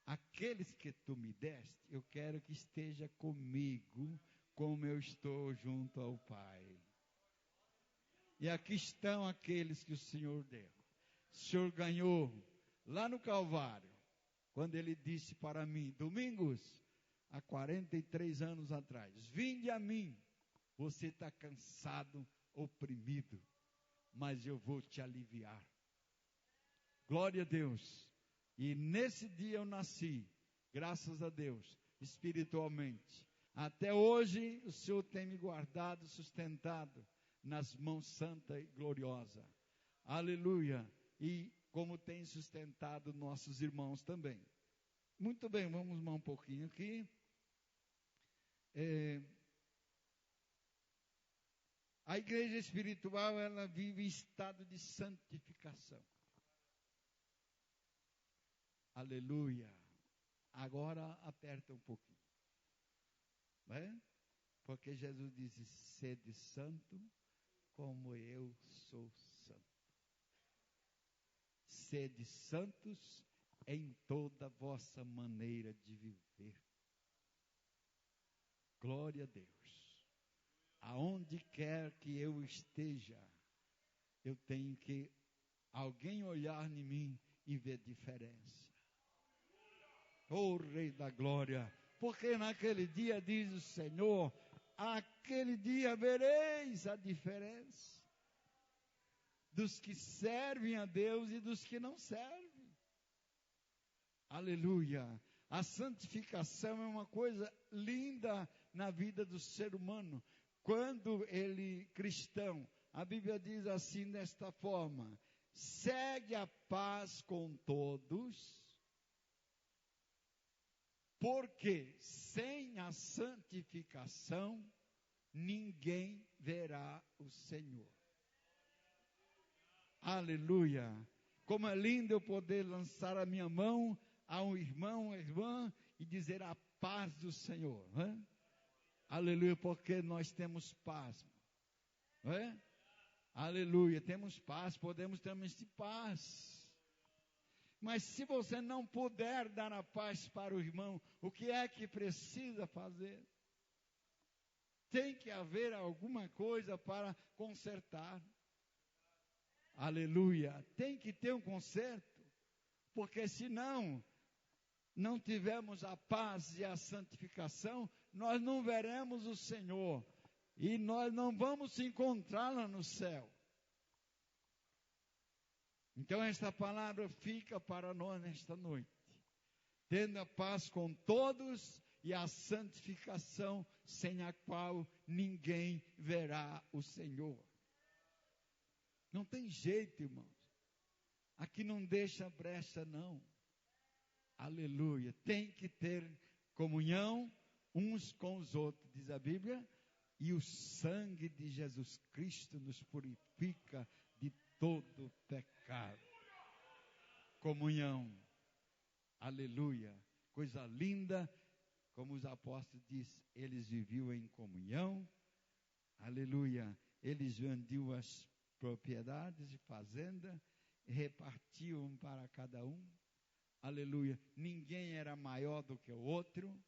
aqueles que tu me deste, eu quero que esteja comigo, como eu estou junto ao Pai. E aqui estão aqueles que o Senhor deu. O Senhor ganhou lá no Calvário, quando Ele disse para mim, Domingos, há 43 anos atrás, vinde a mim, você está cansado, oprimido, mas eu vou te aliviar. Glória a Deus. E nesse dia eu nasci, graças a Deus, espiritualmente. Até hoje o Senhor tem me guardado, sustentado nas mãos santa e gloriosa. Aleluia. E como tem sustentado nossos irmãos também. Muito bem, vamos mais um pouquinho aqui. A igreja espiritual, ela vive em estado de santificação. Aleluia. Agora aperta um pouquinho. Né? Porque Jesus disse, sede santo como eu sou santo. Sede santos em toda a vossa maneira de viver. Glória a Deus. Aonde quer que eu esteja, eu tenho que alguém olhar em mim e ver diferença. Oh, Rei da Glória, porque naquele dia, diz o Senhor, aquele dia vereis a diferença dos que servem a Deus e dos que não servem. Aleluia. A santificação é uma coisa linda na vida do ser humano. Quando ele, cristão, a Bíblia diz assim desta forma, segue a paz com todos, porque sem a santificação, ninguém verá o Senhor. Aleluia. Como é lindo eu poder lançar a minha mão a um irmão, uma irmã, e dizer a paz do Senhor. Não é? Aleluia, porque nós temos paz. Não é? Aleluia, temos paz, podemos ter paz. Mas se você não puder dar a paz para o irmão, o que é que precisa fazer? Tem que haver alguma coisa para consertar. Aleluia. Tem que ter um conserto. Porque senão, não tivermos a paz e a santificação, nós não veremos o Senhor. E nós não vamos encontrá-lo no céu. Então esta palavra fica para nós nesta noite. Tendo a paz com todos e a santificação sem a qual ninguém verá o Senhor. Não tem jeito, irmãos. Aqui não deixa brecha, não. Aleluia. Tem que ter comunhão uns com os outros, diz a Bíblia. E o sangue de Jesus Cristo nos purifica de todo pecado. Comunhão. Aleluia. Coisa linda. Como os apóstolos dizem, eles viviam em comunhão. Aleluia. Eles vendiam as propriedades e fazenda, repartiam para cada um. Aleluia. Ninguém era maior do que o outro.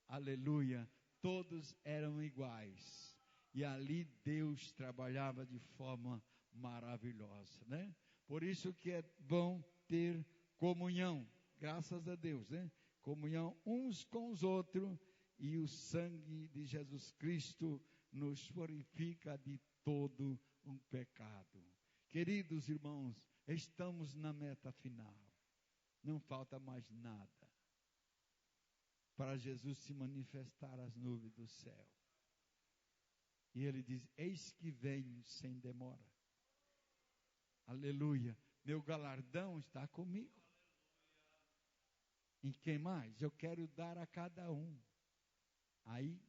Aleluia. Todos eram iguais. E ali Deus trabalhava de forma maravilhosa, né? Por isso que é bom ter comunhão. Graças a Deus, né? Comunhão uns com os outros. E o sangue de Jesus Cristo nos purifica de todo um pecado. Queridos irmãos, estamos na meta final. Não falta mais nada para Jesus se manifestar às nuvens do céu. E ele diz, eis que venho sem demora. Aleluia. Meu galardão está comigo. E quem mais? Eu quero dar a cada um. Aí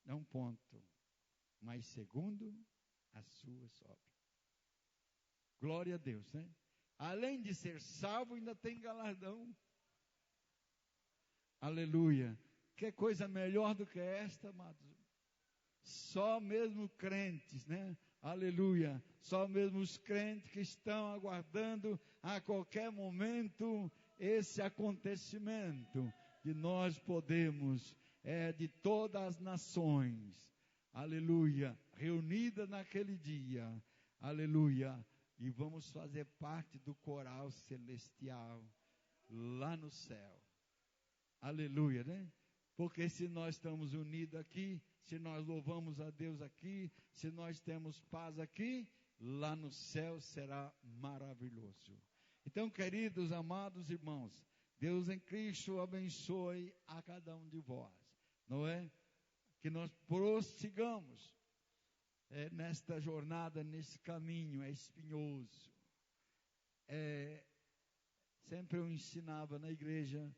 é um ponto. Mas segundo as suas obras. Glória a Deus, né? Além de ser salvo, ainda tem galardão. Aleluia. Que coisa melhor do que esta, amados? Só mesmo crentes, né? Aleluia. Só mesmo os crentes que estão aguardando a qualquer momento esse acontecimento. Que nós podemos, de todas as nações, aleluia, reunidas naquele dia, aleluia, e vamos fazer parte do coral celestial lá no céu. Aleluia, né? Porque se nós estamos unidos aqui, se nós louvamos a Deus aqui, se nós temos paz aqui, lá no céu será maravilhoso. Então, queridos, amados irmãos, Deus em Cristo abençoe a cada um de vós, não é? Que nós prossigamos nesta jornada, nesse caminho, é espinhoso. Sempre eu ensinava na igreja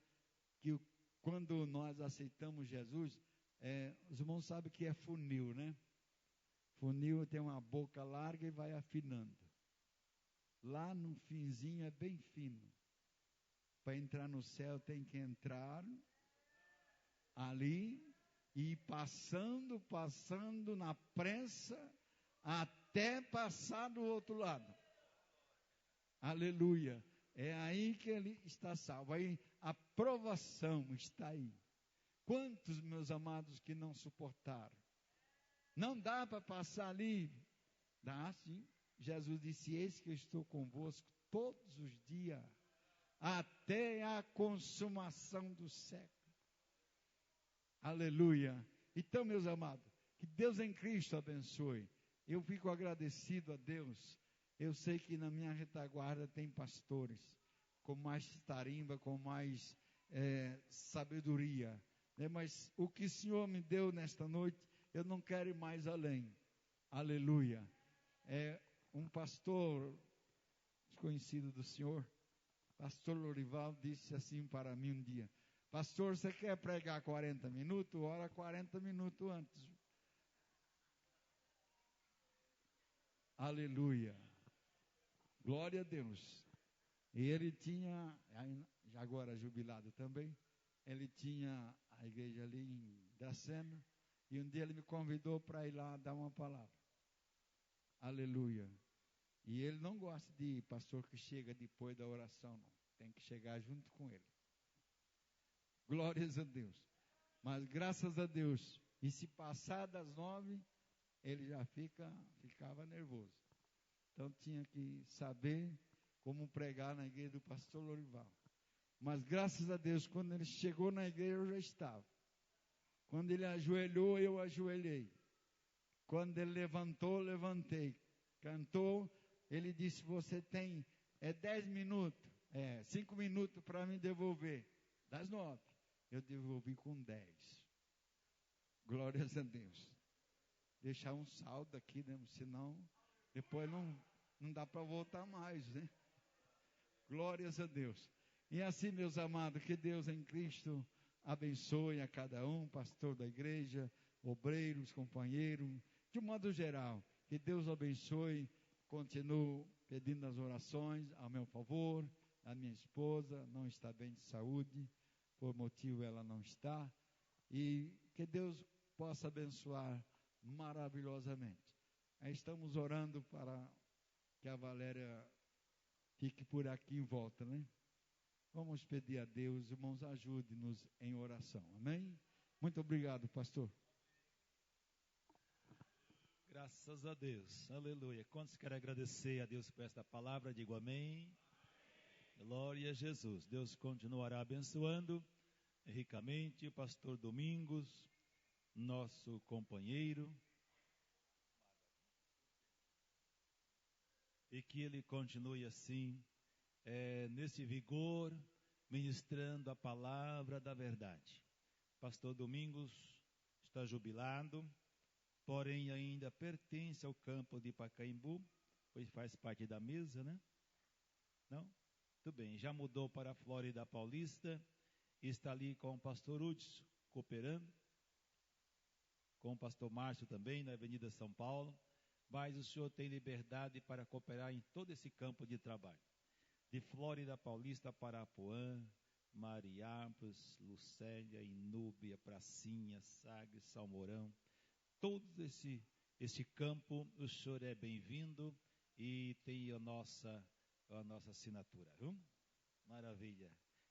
que quando nós aceitamos Jesus, os irmãos sabem que é funil, né? Funil tem uma boca larga e vai afinando. Lá no finzinho é bem fino. Para entrar no céu tem que entrar ali e ir passando na pressa até passar do outro lado. Aleluia. É aí que ele está salvo. Aí a provação está aí. Quantos, meus amados, que não suportaram? Não dá para passar ali. Dá sim. Jesus disse: eis que eu estou convosco todos os dias, até a consumação do século. Aleluia. Então, meus amados, que Deus em Cristo abençoe. Eu fico agradecido a Deus. Eu sei que na minha retaguarda tem pastores com mais tarimba, com mais sabedoria, né? Mas o que o Senhor me deu nesta noite, eu não quero ir mais além. Aleluia. Um pastor desconhecido do Senhor, pastor Lorival, disse assim para mim um dia: pastor, você quer pregar 40 minutos? Ora 40 minutos antes. Aleluia. Glória a Deus. E ele tinha, agora jubilado também, ele tinha a igreja ali em Dracena, e um dia ele me convidou para ir lá dar uma palavra. Aleluia. E ele não gosta de pastor que chega depois da oração, não. Tem que chegar junto com ele. Glórias a Deus. Mas graças a Deus, e se passar das 9, ele já ficava nervoso. Então tinha que saber como pregar na igreja do pastor Lorival. Mas graças a Deus, quando ele chegou na igreja, eu já estava. Quando ele ajoelhou, eu ajoelhei. Quando ele levantou, levantei. Cantou, ele disse: você tem 10 minutos, 5 minutos para me devolver. Das 9. Eu devolvi com 10. Glórias a Deus. Deixar um saldo aqui, né? Senão depois não dá para voltar mais, né? Glórias a Deus. E assim, meus amados, que Deus em Cristo abençoe a cada um, pastor da igreja, obreiros, companheiros, de modo geral. Que Deus abençoe. Continuo pedindo as orações a meu favor. A minha esposa não está bem de saúde, por motivo ela não está. E que Deus possa abençoar maravilhosamente. Aí estamos orando para que a Valéria fique por aqui em volta, né? Vamos pedir a Deus, irmãos, ajude-nos em oração, amém? Muito obrigado, pastor.
Graças a Deus, aleluia. Quantos querem agradecer a Deus por esta palavra? Digo amém. Glória a Jesus. Deus continuará abençoando ricamente o pastor Domingos, nosso companheiro, e que ele continue assim, nesse vigor, ministrando a palavra da verdade. Pastor Domingos está jubilado, porém ainda pertence ao campo de Pacaembu, pois faz parte da mesa, né? Não? Tudo bem, já mudou para a Flórida Paulista, está ali com o pastor Hudson, cooperando, com o pastor Márcio também, na Avenida São Paulo, mas o senhor tem liberdade para cooperar em todo esse campo de trabalho. De Flórida Paulista para Apuã, Mariápolis, Lucélia, Inúbia, Pracinha, Sagres, Salmourão, todo esse campo, o senhor é bem-vindo e tem a nossa assinatura, viu? Maravilha.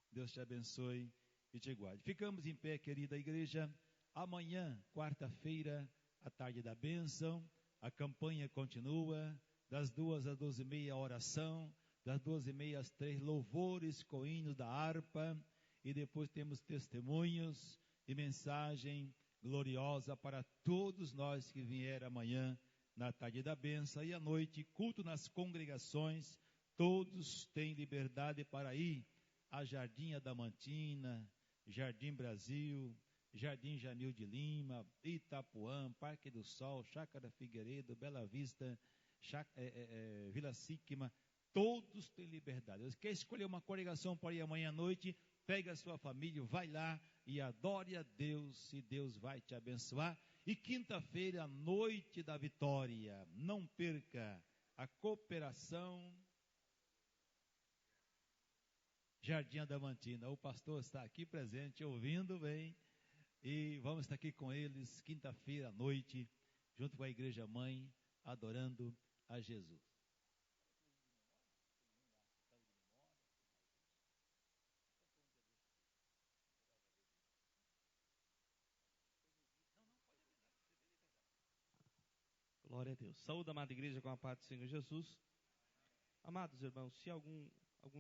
Deus te abençoe e te guarde. Ficamos em pé, querida igreja. Amanhã, quarta-feira, à tarde da bênção, a campanha continua, das 2 às 12h30 a oração, das 12h30 às 3 louvores com hinos da harpa, e depois temos testemunhos e mensagem gloriosa para todos nós que vieram amanhã na tarde da bênção, e à noite culto nas congregações. Todos têm liberdade para ir a Jardim Adamantina, Jardim Brasil, Jardim Jamil de Lima, Itapuã, Parque do Sol, Chácara Figueiredo, Bela Vista, Vila Síquima. Todos têm liberdade. Você quer escolher uma congregação para ir amanhã à noite? Pega a sua família, vai lá e adore a Deus, e Deus vai te abençoar. E quinta-feira, noite da vitória, não perca a cooperação Jardim Adamantina. O pastor está aqui presente, ouvindo bem, e vamos estar aqui com eles quinta-feira à noite, junto com a Igreja Mãe, adorando a Jesus.
Glória a Deus. Saúde, amada igreja, com a paz do Senhor Jesus. Amados irmãos, se algum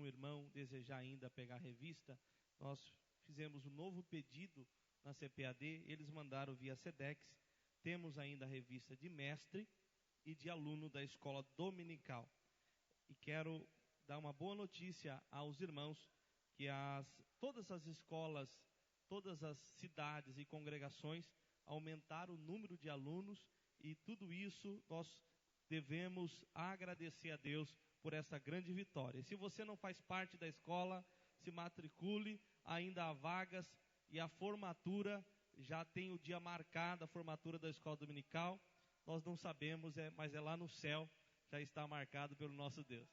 irmão desejar ainda pegar a revista, nós fizemos um novo pedido na CPAD, eles mandaram via SEDEX. Temos ainda a revista de mestre e de aluno da escola dominical. E quero dar uma boa notícia aos irmãos, que todas as escolas, todas as cidades e congregações aumentaram o número de alunos, e tudo isso nós devemos agradecer a Deus por essa grande vitória. Se você não faz parte da escola, se matricule, ainda há vagas, e a formatura, já tem o dia marcado, a formatura da escola dominical. Nós não sabemos, mas é lá no céu, já está marcado pelo nosso Deus.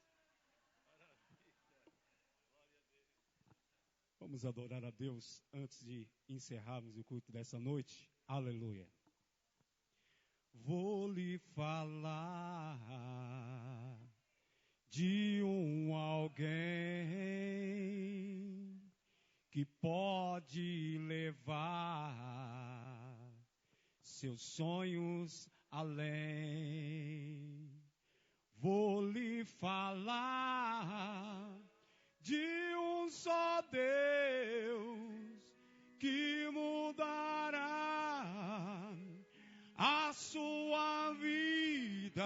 Vamos adorar a Deus antes de encerrarmos o culto dessa noite. Aleluia. Vou lhe falar de alguém que pode levar seus sonhos além. Vou lhe falar de um só Deus que mudará a sua vida.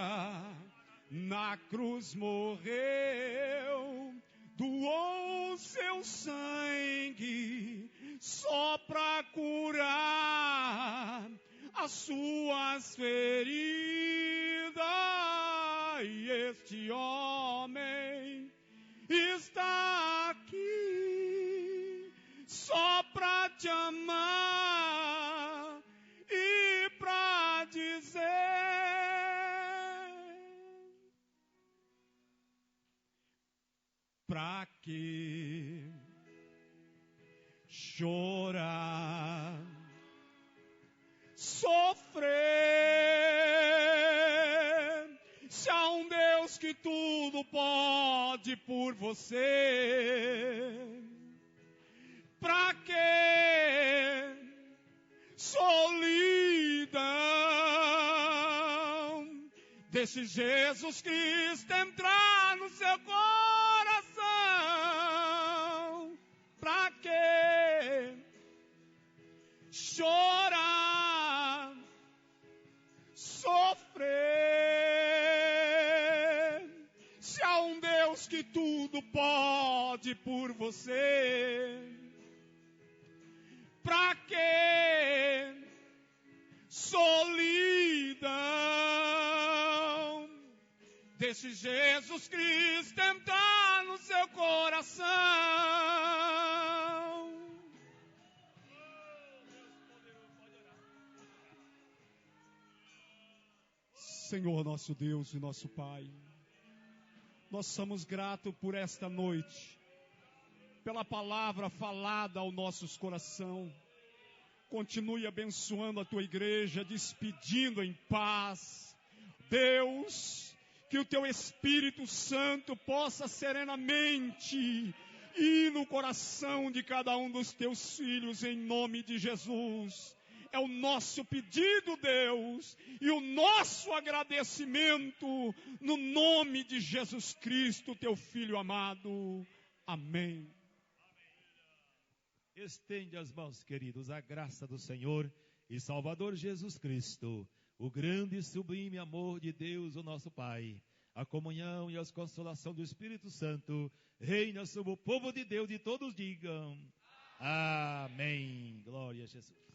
Na cruz morreu, doou seu sangue só para curar as suas feridas. E este homem está aqui só para te amar e para dizer: pra que chorar, sofrer, se há um Deus que tudo pode por você? Pra que solidão? Deixe Jesus Cristo entrar no seu coração. Pra que chorar, sofrer, se há um Deus que tudo pode por você? Pra que solidão? Deixe Jesus Cristo entrar no seu coração. Senhor nosso Deus e nosso Pai, nós somos gratos por esta noite, pela palavra falada ao nossos coração. Continue abençoando a tua igreja, despedindo em paz. Deus, que o teu Espírito Santo possa serenamente ir no coração de cada um dos teus filhos, em nome de Jesus. É o nosso pedido, Deus, e o nosso agradecimento, no nome de Jesus Cristo, teu Filho amado. Amém.
Estende as mãos, queridos, a graça do Senhor e Salvador Jesus Cristo, o grande e sublime amor de Deus, o nosso Pai, a comunhão e a consolação do Espírito Santo, reina sobre o povo de Deus, e todos digam amém. Glória a Jesus.